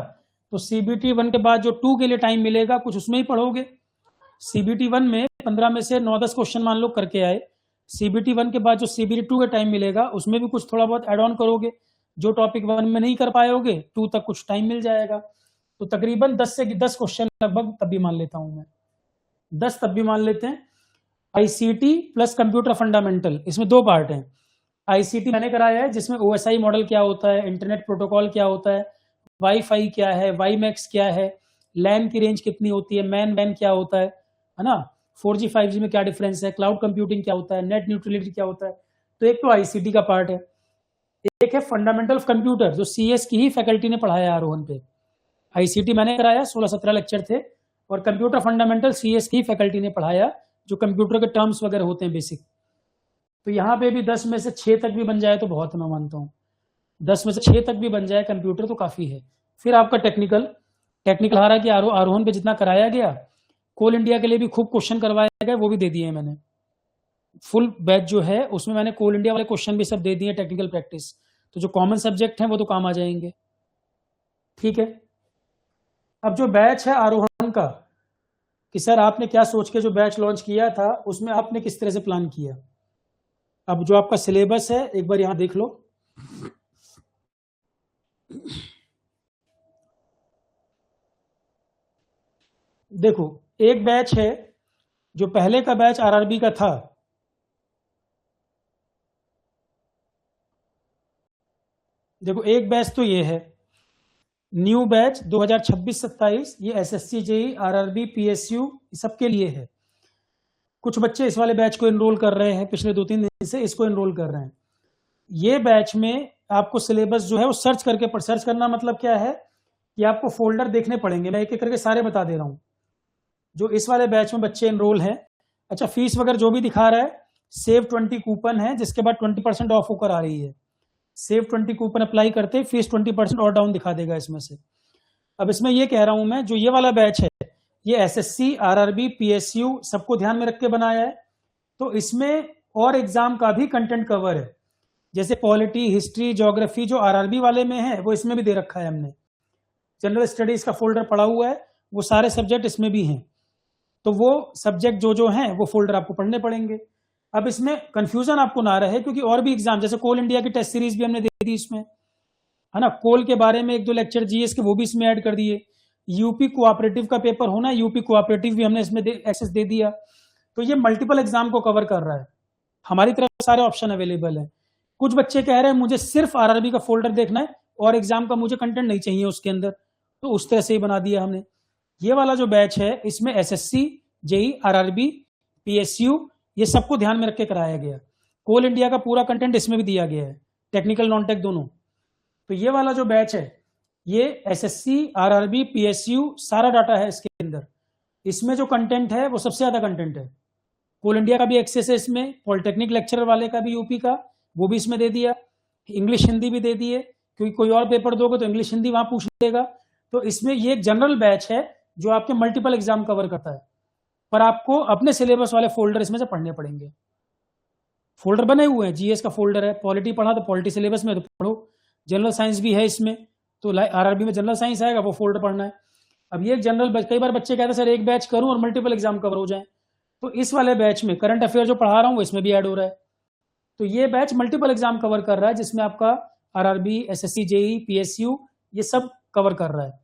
तो CBT 1 के बाद जो 2 के लिए टाइम मिलेगा कुछ उसमें ही पढ़ोगे। CBT 1 में 15 में से 9-10 क्वेश्चन मान लो करके आए, CBT 1 के बाद जो CBT 2 का टाइम मिलेगा उसमें भी कुछ थोड़ा बहुत एड ऑन करोगे। जो टॉपिक 1 में नहीं कर पाओगे 2 तक कुछ टाइम मिल जाएगा। तो तकरीबन 10 से 10 क्वेश्चन लगभग तब भी मान लेता हूं मैं, 10 तब भी मान लेते हैं। ICT प्लस कंप्यूटर फंडामेंटल, इसमें 2 पार्ट हैं। ICT मैंने कराया है, जिसमें OSI मॉडल क्या होता है, इंटरनेट प्रोटोकॉल क्या होता है, वाईफाई क्या है, वाईमैक्स क्या है, लैन की रेंज कितनी होती है, मैन क्या होता है ना, 4G 5G में क्या डिफरेंस है, क्लाउड कंप्यूटिंग क्या होता है, नेट न्यूट्रलिटी क्या होता है। तो एक तो ICT का पार्ट है, एक है फंडामेंटल ऑफ कंप्यूटर, जो CS की ही फैकल्टी ने पढ़ाया आरोहण पे। ICT मैंने कराया, 16-17 लेक्चर थे, और कंप्यूटर फंडामेंटल CS की ही फैकल्टी ने पढ़ाया, जो कंप्यूटर के टर्म्स वगैरह होते हैं बेसिक। तो यहाँ पे भी 10 में से 6 तक भी बन जाए तो बहुत, मैं मानता हूँ 10 में से 6 तक भी बन जाए कंप्यूटर तो काफी है। फिर आपका टेक्निकल हारा कि आरोहण पे जितना कराया गया, कोल इंडिया के लिए भी खूब क्वेश्चन करवाए गए, वो भी दे दिए मैंने। फुल बैच जो है उसमें मैंने कोल इंडिया वाले क्वेश्चन भी सब दे दिए, टेक्निकल प्रैक्टिस। तो जो कॉमन सब्जेक्ट हैं वो तो काम आ जाएंगे। ठीक है, अब जो बैच है आरोहण का, कि सर आपने क्या सोच के जो बैच लॉन्च किया था, उसमें आपने किस तरह से प्लान किया। अब जो आपका सिलेबस है एक बार यहां देख लो। देखो, एक बैच है जो पहले का बैच आरआरबी का था, देखो एक बैच तो ये है न्यू बैच 2026-27, ये एसएससी जेई आरआरबी पीएसयू सबके लिए है। कुछ बच्चे इस वाले बैच को एनरोल कर रहे हैं, पिछले 2-3 दिन से इसको एनरोल कर रहे हैं। ये बैच में आपको सिलेबस जो है वो सर्च करके सर्च करना मतलब क्या है कि आपको फोल्डर देखने पड़ेंगे। मैं एक एक करके सारे बता दे रहा हूँ जो इस वाले बैच में बच्चे एनरोल हैं। अच्छा, फीस वगैरह जो भी दिखा रहा है, सेव 20 कूपन है जिसके बाद 20% ऑफ होकर आ रही है। सेव 20 कूपन अप्लाई करते फीस 20% और डाउन दिखा देगा इसमें से। अब इसमें ये कह रहा हूं मैं, जो ये वाला बैच है ये एसएससी आरआरबी पीएसयू सबको ध्यान में रख के बनाया है। तो इसमें और एग्जाम का भी कंटेंट कवर है, जैसे पॉलिटी, हिस्ट्री, ज्योग्राफी जो आरआरबी वाले में है वो इसमें भी दे रखा है हमने। जनरल स्टडीज का फोल्डर पड़ा हुआ है, वो सारे सब्जेक्ट इसमें भी हैं। तो वो सब्जेक्ट जो हैं वो फोल्डर आपको पढ़ने पड़ेंगे। अब इसमें कंफ्यूजन आपको ना रहे, क्योंकि और भी एग्जाम जैसे कोल इंडिया की टेस्ट सीरीज भी हमने दे दी इसमें, है ना। कोल के बारे में 1-2 लेक्चर जीएस के वो भी इसमें ऐड कर दिए। यूपी कोऑपरेटिव का पेपर होना, यूपी कोऑपरेटिव भी हमने इसमें एक्सेस दे दिया। तो ये मल्टीपल एग्जाम को कवर कर रहा है। हमारी तरफ सारे ऑप्शन अवेलेबल है। कुछ बच्चे कह रहे हैं मुझे सिर्फ आरआरबी का फोल्डर देखना है और एग्जाम का मुझे कंटेंट नहीं चाहिए उसके अंदर, तो उस तरह से ही बना दिया हमने। ये वाला जो बैच है इसमें एसएससी जेई आरआरबी पीएसयू ये सबको ध्यान में रख के कराया गया। कोल इंडिया का पूरा कंटेंट इसमें भी दिया गया है, टेक्निकल नॉन टेक दोनों। तो ये वाला जो बैच है ये एसएससी आरआरबी पीएसयू सारा डाटा है इसके अंदर। इसमें जो कंटेंट है वो सबसे ज्यादा कंटेंट है। कोल इंडिया का भी एक्सेस है इसमें, पॉलिटेक्निक लेक्चरर वाले का भी यूपी का वो भी इसमें दे दिया, इंग्लिश हिंदी भी दे दिए, क्योंकि कोई और पेपर दोगे तो इंग्लिश हिंदी वहां पूछ लेगा। तो इसमें ये एक जनरल बैच है जो आपके मल्टीपल एग्जाम कवर करता है, पर आपको अपने सिलेबस वाले फोल्डर इसमें से पढ़ने पड़ेंगे। फोल्डर बने हुए हैं, जीएस का फोल्डर है, पॉलिटी पढ़ा तो पॉलिटी सिलेबस में तो पढ़ो, जनरल साइंस भी है इसमें तो आरआरबी में जनरल साइंस आएगा, वो फोल्डर पढ़ना है। अब ये जनरल बैच, कई बार बच्चे कहते हैं सर एक बैच करूं और मल्टीपल एग्जाम कवर हो जाए, तो इस वाले बैच में करंट अफेयर जो पढ़ा रहा हूं इसमें भी ऐड हो रहा है। तो ये बैच मल्टीपल एग्जाम कवर कर रहा है, जिसमें आपका आरआरबी, एसएससी, जेई, पीएसयू ये सब कवर कर रहा है।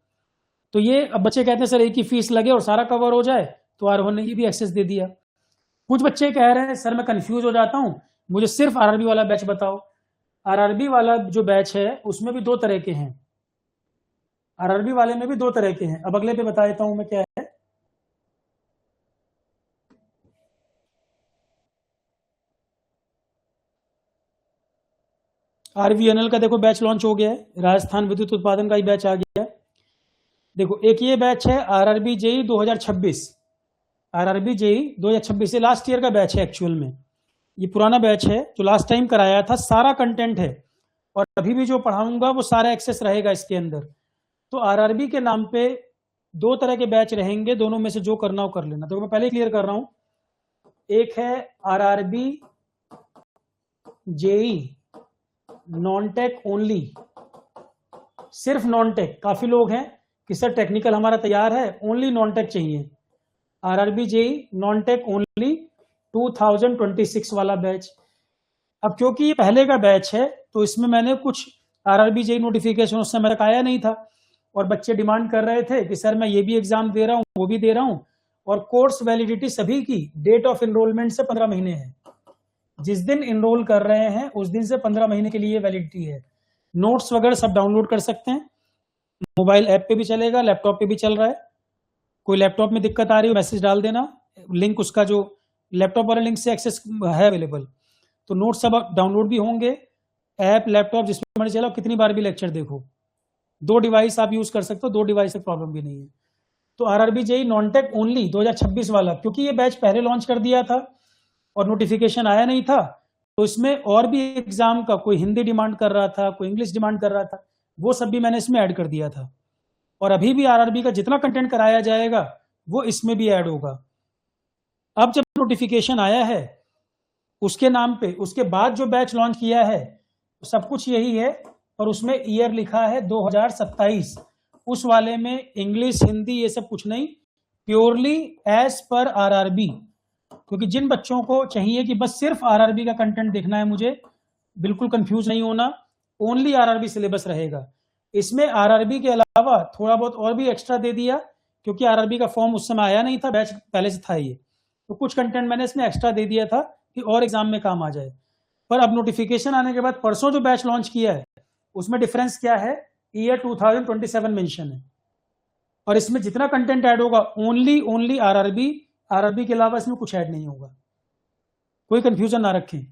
तो ये अब बच्चे कहते हैं सर एक ही फीस लगे और सारा कवर हो जाए, तो आर ने ये भी एक्सेस दे दिया। कुछ बच्चे कह रहे हैं सर मैं कंफ्यूज हो जाता हूं, मुझे सिर्फ आरआरबी वाला बैच बताओ। आरआरबी वाला जो बैच है उसमें भी 2 तरह के हैं, आरआरबी वाले में भी 2 तरह के हैं। अब अगले पे बता देता हूं मैं क्या है। आरवीएनएल का देखो बैच लॉन्च हो गया है, राजस्थान विद्युत उत्पादन का ही बैच आ गया है। देखो एक ये बैच है आरआरबी जेई 2026, आरआरबी जेई 2026 से लास्ट ईयर का बैच है एक्चुअल में। ये पुराना बैच है जो लास्ट टाइम कराया था, सारा कंटेंट है और अभी भी जो पढ़ाऊंगा वो सारा एक्सेस रहेगा इसके अंदर। तो आरआरबी के नाम पे 2 तरह के बैच रहेंगे, दोनों में से जो करना हो कर लेना। तो मैं पहले क्लियर कर रहा हूं, एक है RRB JE non tech only, सिर्फ नॉन टेक। काफी लोग हैं कि सर टेक्निकल हमारा तैयार है, ओनली नॉन टेक चाहिए। RRB JE non tech only 2026 वाला बैच। अब क्योंकि ये पहले का बैच है तो इसमें मैंने कुछ आरआरबी जेई नोटिफिकेशन उस समय तक आया नहीं था, और बच्चे डिमांड कर रहे थे कि सर मैं ये भी एग्जाम दे रहा हूँ वो भी दे रहा हूँ, और कोर्स वैलिडिटी सभी की डेट ऑफ एनरोलमेंट से 15 महीने है। जिस दिन एनरोल कर रहे हैं उस दिन से 15 महीने के लिए वैलिडिटी है। नोट्स वगैरह सब डाउनलोड कर सकते हैं, मोबाइल ऐप पे भी चलेगा, लैपटॉप पे भी चल रहा है। कोई लैपटॉप में दिक्कत आ रही हो मैसेज डाल देना, लिंक उसका जो लैपटॉप वाले लिंक से एक्सेस है अवेलेबल। तो नोट्स सब डाउनलोड भी होंगे, ऐप लैपटॉप जिसमें मर्जी चलाओ, कितनी बार भी लेक्चर देखो। 2 डिवाइस आप यूज कर सकते हो, 2 डिवाइस से प्रॉब्लम भी नहीं है। तो RRB JE non tech only 2026 वाला, क्योंकि ये बैच पहले लॉन्च कर दिया था और नोटिफिकेशन आया नहीं था, तो इसमें और भी एग्जाम का कोई हिंदी डिमांड कर रहा था, कोई इंग्लिश डिमांड कर रहा था, वो सब भी मैंने इसमें ऐड कर दिया था। और अभी भी आरआरबी का जितना कंटेंट कराया जाएगा वो इसमें भी ऐड होगा। अब जब नोटिफिकेशन आया है उसके नाम पे, उसके बाद जो बैच लॉन्च किया है सब कुछ यही है, और उसमें ईयर लिखा है 2027। उस वाले में इंग्लिश हिंदी ये सब कुछ नहीं, प्योरली एज पर आरआरबी क्योंकि जिन बच्चों को चाहिए कि बस सिर्फ आरआरबी का कंटेंट देखना है मुझे, बिल्कुल कंफ्यूज नहीं होना, ओनली आरआरबी सिलेबस रहेगा। इसमें आरआरबी के अलावा थोड़ा बहुत और भी एक्स्ट्रा दे दिया, क्योंकि आरआरबी का फॉर्म उस समय आया नहीं था, बैच पहले से था ये, तो कुछ कंटेंट मैंने इसमें एक्स्ट्रा दे दिया था कि और एग्जाम में काम आ जाए। पर अब नोटिफिकेशन आने के बाद परसों जो बैच लॉन्च किया है उसमें डिफरेंस क्या है, ईयर 2027 मेंशन है, और इसमें जितना कंटेंट ऐड होगा ओनली आरआरबी के अलावा इसमें कुछ ऐड नहीं होगा। कोई कंफ्यूजन ना रखें,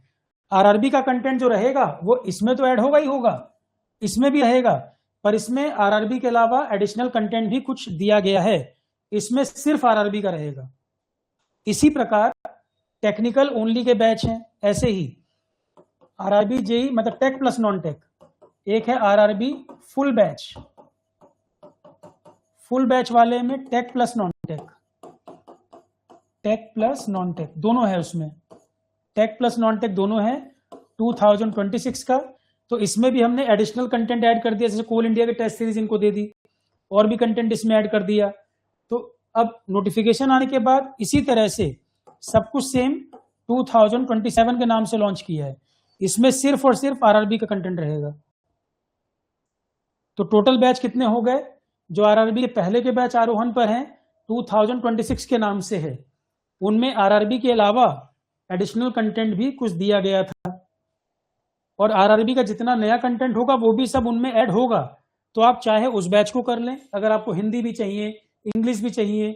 आरआरबी का कंटेंट जो रहेगा वो इसमें तो ऐड होगा ही होगा, इसमें भी रहेगा, पर इसमें आरआरबी के अलावा एडिशनल कंटेंट भी कुछ दिया गया है, इसमें सिर्फ आरआरबी का रहेगा। इसी प्रकार टेक्निकल ओनली के बैच हैं, ऐसे ही आरआरबी जेई मतलब टेक प्लस नॉन टेक, एक है RRB full batch, full batch वाले में टेक प्लस नॉन टेक दोनों है, उसमें टेक प्लस नॉन टेक दोनों है 2026 का। तो इसमें भी हमने एडिशनल कंटेंट ऐड कर दिया, जैसे कोल इंडिया के टेस्ट सीरीज इनको दे दी, और भी कंटेंट इसमें ऐड कर दिया। तो अब नोटिफिकेशन आने के बाद इसी तरह से सब कुछ सेम 2027 के नाम से लॉन्च किया है, इसमें सिर्फ और सिर्फ आरआरबी का कंटेंट रहेगा। तो टोटल बैच कितने हो गए, जो आरआरबी के पहले के बैच आरोहण पर हैं 2026 के नाम से है, उनमें आरआरबी के अलावा एडिशनल कंटेंट भी कुछ दिया गया था, और आरआरबी का जितना नया कंटेंट होगा वो भी सब उनमें ऐड होगा। तो आप चाहे उस बैच को कर लें, अगर आपको हिंदी भी चाहिए, इंग्लिश भी चाहिए,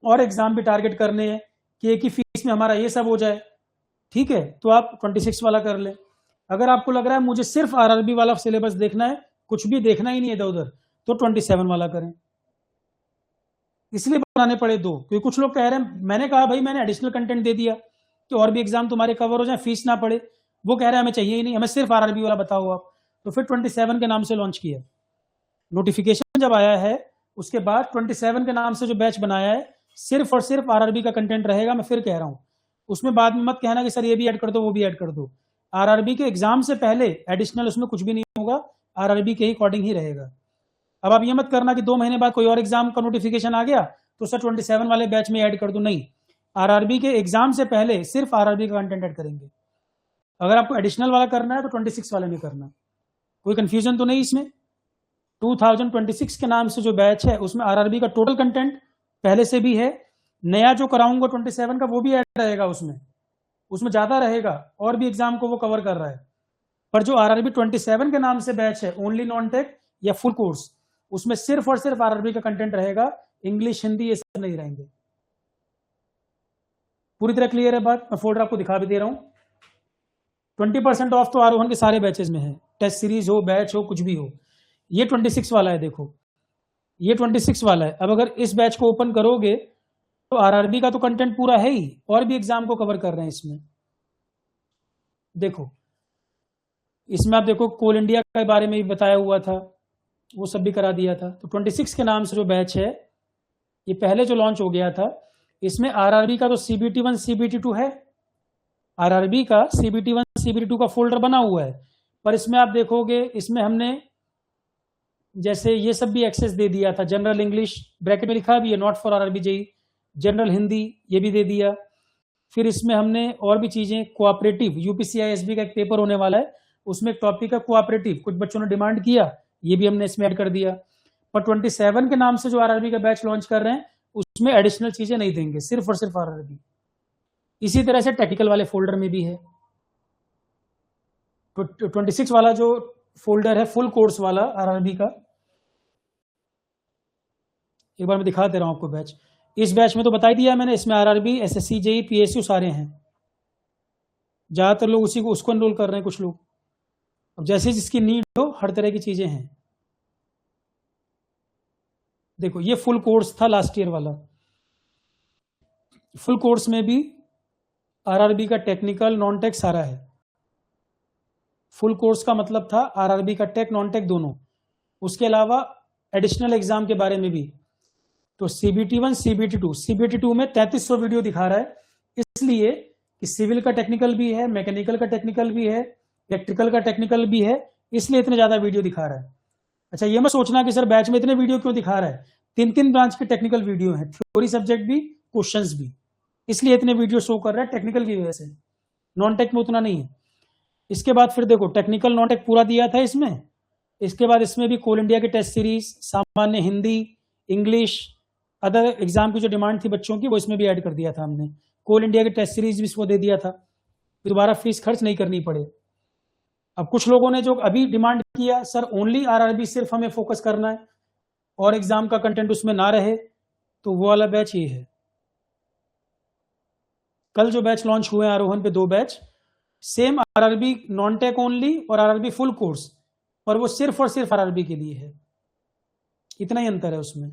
और एग्जाम भी टारगेट करने हैं कि एक ही फीस में हमारा ये सब हो जाए, ठीक है, तो आप 26 वाला कर लें। अगर आपको लग रहा है मुझे सिर्फ आरआरबी वाला सिलेबस देखना है, कुछ भी देखना ही नहीं है इधर उधर, तो 27 वाला करें। इसलिए बनाने पड़े दो, क्योंकि कुछ लोग कह रहे हैं, मैंने कहा भाई मैंने एडिशनल कंटेंट दे दिया कि और भी एग्जाम तुम्हारे कवर हो जाए, फीस ना पड़े, वो कह रहे हैं हमें चाहिए ही नहीं, हमें सिर्फ आरआरबी वाला बताओ आप, तो फिर 27 के नाम से लॉन्च किया। नोटिफिकेशन जब आया है उसके बाद 27 के नाम से जो बैच बनाया है सिर्फ और सिर्फ आरआरबी का कंटेंट रहेगा। मैं फिर कह रहा हूं, उसमें बाद में मत कहना कि सर ये भी ऐड कर दो वो भी ऐड कर दो, आरआरबी के एग्जाम से पहले एडिशनल उसमें कुछ भी नहीं होगा, आरआरबी के अकॉर्डिंग ही रहेगा। अब आप ये मत करना कि 2 महीने बाद कोई और एग्जाम का नोटिफिकेशन आ गया तो सर 27 वाले बैच में ऐड कर दो, नहीं, आरआरबी के एग्जाम से पहले सिर्फ आरआरबी का कंटेंट ऐड करेंगे। अगर आपको एडिशनल वाला करना है तो 26 वाले में करना, कोई कंफ्यूजन तो नहीं इसमें। 2026 के नाम से जो बैच है उसमें आरआरबी का टोटल कंटेंट पहले से भी है, नया जो कराऊंगा 27 का वो भी ऐड रहेगा, उसमें ज्यादा रहेगा, और भी एग्जाम को वो कवर कर रहा है। पर जो आरआरबी 27 के नाम से बैच है ओनली नॉन टेक या फुल कोर्स, उसमें सिर्फ और सिर्फ आरआरबी का कंटेंट रहेगा, इंग्लिश हिंदी ये सब नहीं रहेंगे। पूरी तरह क्लियर है बात? मैं फोल्डर आपको दिखा भी दे रहा हूं। 20% ऑफ तो आरोहण के सारे बैचेस में है, टेस्ट सीरीज हो, बैच हो, कुछ भी हो। ये 26 वाला है, देखो ये 26 वाला है। अब अगर इस बैच को ओपन करोगे तो आरआरबी का तो कंटेंट पूरा है ही, और भी एग्जाम को कवर कर रहे हैं इसमें। देखो इसमें आप देखो कोल इंडिया के बारे में भी बताया हुआ था, वो सब भी करा दिया था। तो 26 के नाम से जो बैच है ये पहले जो लॉन्च हो गया था, इसमें आरआरबी का तो CBT1 CBT2 है, आरआरबी का CBT1 CBT2 का फोल्डर बना हुआ है, पर इसमें आप देखोगे इसमें हमने जैसे ये सब भी एक्सेस दे दिया था। जनरल इंग्लिश ब्रैकेट में लिखा भी है not for RRB JE, general Hindi ये भी दे दिया। फिर इसमें हमने और भी चीजें, कोऑपरेटिव UPCISB का एक पेपर होने वाला है, उसमें एक टॉपिक है कोऑपरेटिव, कुछ बच्चों ने डिमांड किया, ये भी हमने इसमें ऐड कर दिया। पर 27 के नाम से जो आरआरबी का बैच लॉन्च कर रहे हैं उसमें एडिशनल चीजें नहीं देंगे, सिर्फ और सिर्फ आरआरबी। इसी तरह से टेक्निकल वाले फोल्डर में भी है। तो 26 वाला जो फोल्डर है फुल कोर्स वाला आरआरबी का, एक बार मैं दिखा दे रहा हूं आपको बैच। इस बैच में तो बता ही दिया मैंने, इसमें आरआरबी, SSC, जेई, PSU सारे हैं। ज्यादातर लोग उसी को उसको एनरोल कर रहे हैं, कुछ लोग। अब जैसे जिसकी नीड हो, हर तरह की चीजें हैं। देखो ये फुल कोर्स था लास्ट ईयर वाला, फुल कोर्स में भी आरआरबी का टेक्निकल नॉन टेक सारा है। फुल कोर्स का मतलब था आरआरबी का टेक नॉन टेक दोनों, उसके अलावा एडिशनल एग्जाम के बारे में भी। तो CBT1 CBT2 में 3300 वीडियो दिखा रहा है, इसलिए कि सिविल का टेक्निकल भी है, मैकेनिकल का टेक्निकल भी है, इलेक्ट्रिकल का टेक्निकल भी है, इसलिए इतने ज्यादा वीडियो दिखा रहा है। अच्छा ये मत सोचना कि सर बैच में इतने वीडियो क्यों दिखा रहा है, 3 ब्रांच के टेक्निकल वीडियो है, थ्योरी सब्जेक्ट भी, क्वेश्चंस भी। इसलिए इतने वीडियो शो कर रहा है टेक्निकल की वजह से, नॉन टेक में उतना नहीं है। इसके बाद फिर देखो टेक्निकल नॉन टेक पूरा दिया था इसमें। इसके बाद इसमें भी कोल इंडिया की टेस्ट सीरीज, सामान्य हिंदी, इंग्लिश, अदर एग्जाम की जो डिमांड थी बच्चों की वो इसमें भी ऐड कर दिया था हमने। कोल इंडिया की टेस्ट सीरीज भी इसको दे दिया था, दोबारा फीस खर्च नहीं करनी पड़े। अब कुछ लोगों ने जो अभी डिमांड किया, सर ओनली आरआरबी सिर्फ हमें फोकस करना है और एग्जाम का कंटेंट उसमें ना रहे, तो वो वाला बैच ये है। कल जो बैच लॉन्च हुए हैं आरोहन पे 2 batch, same RRB non tech only और आरआरबी फुल कोर्स, और वो सिर्फ और सिर्फ आरआरबी के लिए है, इतना ही अंतर है उसमें।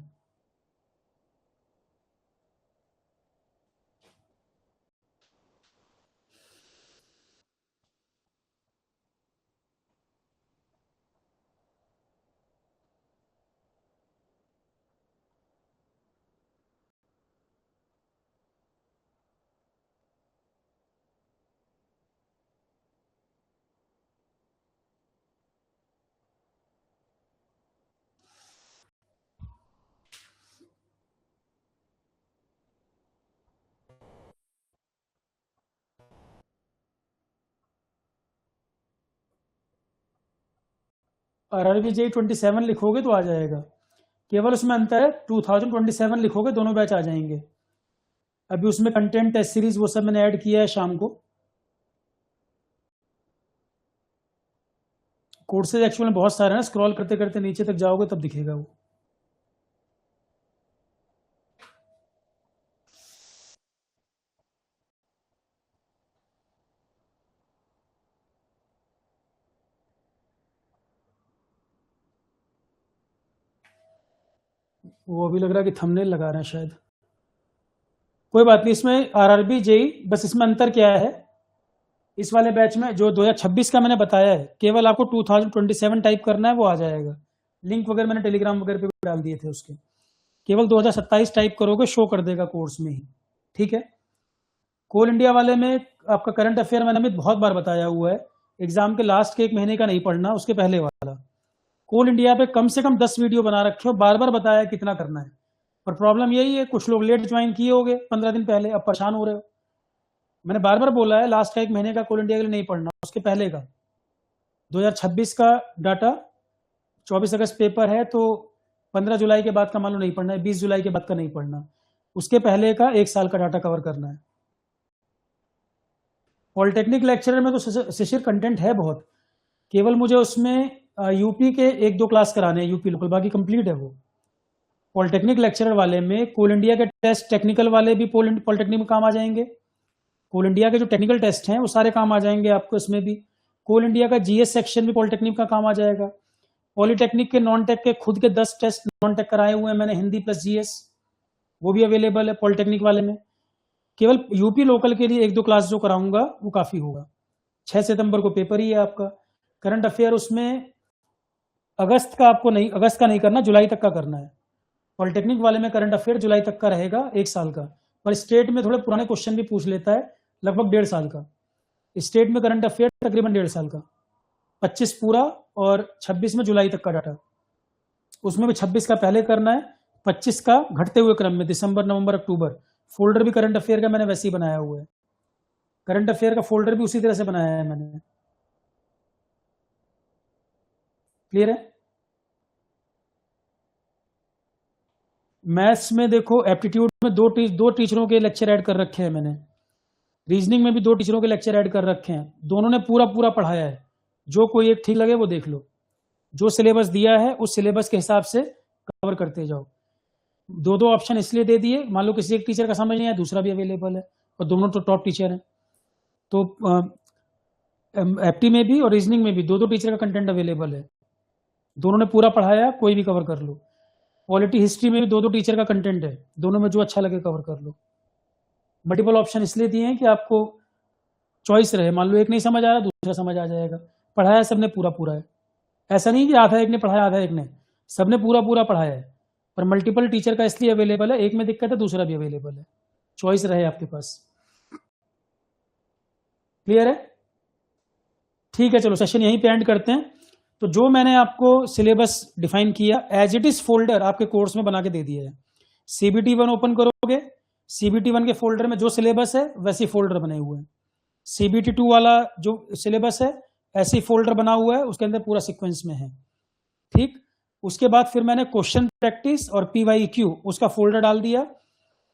आरआरबी जेई 27 लिखोगे तो आ जाएगा, केवल उसमें अंतर है 2027 लिखोगे दोनों बैच आ जाएंगे। अभी उसमें कंटेंट टेस्ट सीरीज वो सब मैंने ऐड किया है शाम को। कोर्सेज एक्चुअल में बहुत सारे हैं, स्क्रॉल करते करते नीचे तक जाओगे तब दिखेगा वो अभी लग रहा है कि थंबनेल लगा रहे हैं शायद, कोई बात नहीं। इसमें आरआरबी जेई बस इसमें अंतर क्या है, इस वाले बैच में जो 2026 का मैंने बताया है, केवल आपको 2027 टाइप करना है, वो आ जाएगा। लिंक वगैरह मैंने टेलीग्राम वगैरह पे डाल दिए थे उसके। केवल 2027 टाइप करोगे शो कर देगा कोर्स में ही, ठीक है। कोल इंडिया वाले में आपका करंट अफेयर मैंने अमित बहुत बार बताया हुआ है, एग्जाम के लास्ट के 1 महीने का नहीं पढ़ना, उसके पहले वाला। कोल इंडिया पे कम से कम 10 वीडियो बना रखे हो, बार बार बताया कितना करना है, पर प्रॉब्लम यही है कुछ लोग लेट ज्वाइन किए होगे 15 दिन पहले, अब परेशान हो रहे हो। मैंने बार बार बोला है लास्ट का 1 महीने का कोल इंडिया के लिए नहीं पढ़ना, उसके पहले का 2026 का डाटा। 24 अगस्त पेपर है तो 15 जुलाई के बाद का मान लो नहीं पढ़ना है, 20 जुलाई के बाद का नहीं पढ़ना, उसके पहले का 1 साल का डाटा कवर करना है। पॉलिटेक्निक लेक्चरर में तो शिशिर कंटेंट है बहुत, केवल मुझे उसमें यूपी के 1-2 क्लास कराने हैं, यूपी लोकल, बाकी कंप्लीट है वो। पॉलिटेक्निक लेक्चरर वाले में कोल इंडिया के टेस्ट टेक्निकल वाले भी पॉलिटेक्निक में काम आ जाएंगे, कोल इंडिया के जो टेक्निकल टेस्ट हैं वो सारे काम आ जाएंगे आपको इसमें भी। कोल इंडिया का जीएस सेक्शन भी पॉलिटेक्निक का काम आ जाएगा। पॉलिटेक्निक के नॉन टेक के खुद के 10 टेस्ट नॉन टेक कराए हुए हैं मैंने, हिंदी प्लस जीएस, वो भी अवेलेबल है पॉलिटेक्निक वाले में। केवल यूपी लोकल के लिए 1-2 क्लास जो कराऊंगा वो काफी होगा। 6 सितंबर को पेपर ही है आपका। करंट अफेयर उसमें अगस्त का नहीं करना, जुलाई तक का करना है। पॉलिटेक्निक वाले में करंट अफेयर जुलाई तक का रहेगा 1 साल का, पर स्टेट में थोड़े पुराने क्वेश्चन भी पूछ लेता है, लगभग 1.5 साल का। स्टेट में करंट अफेयर तकरीबन 1.5 साल का, 25 पूरा और 26 में जुलाई तक का डाटा। उसमें भी 26 का पहले करना है, 25 का घटते हुए क्रम में दिसंबर, नवंबर, अक्टूबर। फोल्डर भी करंट अफेयर का मैंने वैसे ही बनाया हुआ है, करंट अफेयर का फोल्डर भी उसी तरह से बनाया है मैंने। क्लियर है? मैथ्स में देखो एप्टीट्यूड में दो टीचरों के लेक्चर ऐड कर रखे हैं मैंने, रीजनिंग में भी 2 टीचरों के लेक्चर ऐड कर रखे हैं, दोनों ने पूरा पढ़ाया है। जो कोई एक ठीक लगे वो देख लो, जो सिलेबस दिया है उस सिलेबस के हिसाब से कवर करते जाओ। 2 ऑप्शन इसलिए दे दिए, मान लो किसी एक टीचर का समझ नहीं आया, दूसरा भी अवेलेबल है, और दोनों तो टॉप टीचर हैं, तो एप्टी में भी और रीजनिंग में भी 2 टीचर का कंटेंट अवेलेबल है, दोनों ने पूरा पढ़ाया, कोई भी कवर कर लो। पॉलिटी हिस्ट्री में भी 2 टीचर का कंटेंट है, दोनों में जो अच्छा लगे कवर कर लो। मल्टीपल ऑप्शन इसलिए दिए हैं कि आपको चॉइस रहे, मान लो एक नहीं समझ आ रहा दूसरा समझ आ जाएगा। पढ़ाया सबने पूरा है, ऐसा नहीं कि आधा एक ने पढ़ाया आधा एक ने, सबने पूरा पढ़ाया है, पर मल्टीपल टीचर का इसलिए अवेलेबल है, एक में दिक्कत है दूसरा भी अवेलेबल है, चॉइस रहे आपके पास। क्लियर है? ठीक है, चलो सेशन यहीं पे एंड करते हैं। तो जो मैंने आपको सिलेबस डिफाइन किया एज इट इज फोल्डर आपके कोर्स में बना के दे दिया है। CBT 1 ओपन करोगे, CBT1 के फोल्डर में जो सिलेबस है वैसे फोल्डर बने हुए हैं, CBT2 वाला जो सिलेबस है ऐसे फोल्डर बना हुआ है, उसके अंदर पूरा सीक्वेंस में है। ठीक, उसके बाद फिर मैंने क्वेश्चन प्रैक्टिस और PYQ उसका फोल्डर डाल दिया,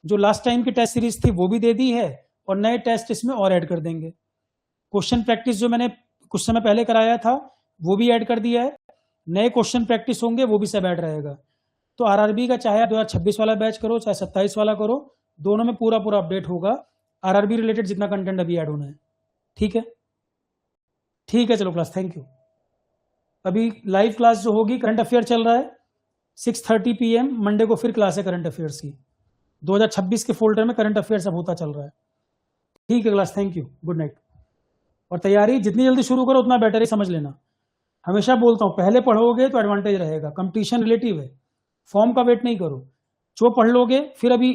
जो लास्ट टाइम की टेस्ट सीरीज थी वो भी दे दी है और नए टेस्ट इसमें और ऐड कर देंगे। क्वेश्चन प्रैक्टिस जो मैंने कुछ समय पहले कराया था वो भी ऐड कर दिया है, नए क्वेश्चन प्रैक्टिस होंगे वो भी सब ऐड रहेगा। तो RRB का चाहे 2026 वाला बैच करो चाहे 27 वाला करो, दोनों में पूरा पूरा अपडेट होगा, RRB रिलेटेड जितना कंटेंट अभी ऐड होना है। ठीक है, ठीक है, चलो क्लास, थैंक यू। अभी लाइव क्लास जो होगी, करंट अफेयर चल रहा है 6:30 PM मंडे को, फिर क्लास है करंट अफेयर्स की, 2026 के फोल्डर में करंट अफेयर्स अब होता चल रहा है। ठीक है class, thank you, good night. और तैयारी जितनी जल्दी शुरू करो उतना बेटर है, समझ लेना। हमेशा बोलता हूँ पहले पढ़ोगे तो एडवांटेज रहेगा, कंपटीशन रिलेटिव है, फॉर्म का वेट नहीं करो, जो पढ़ लोगे फिर अभी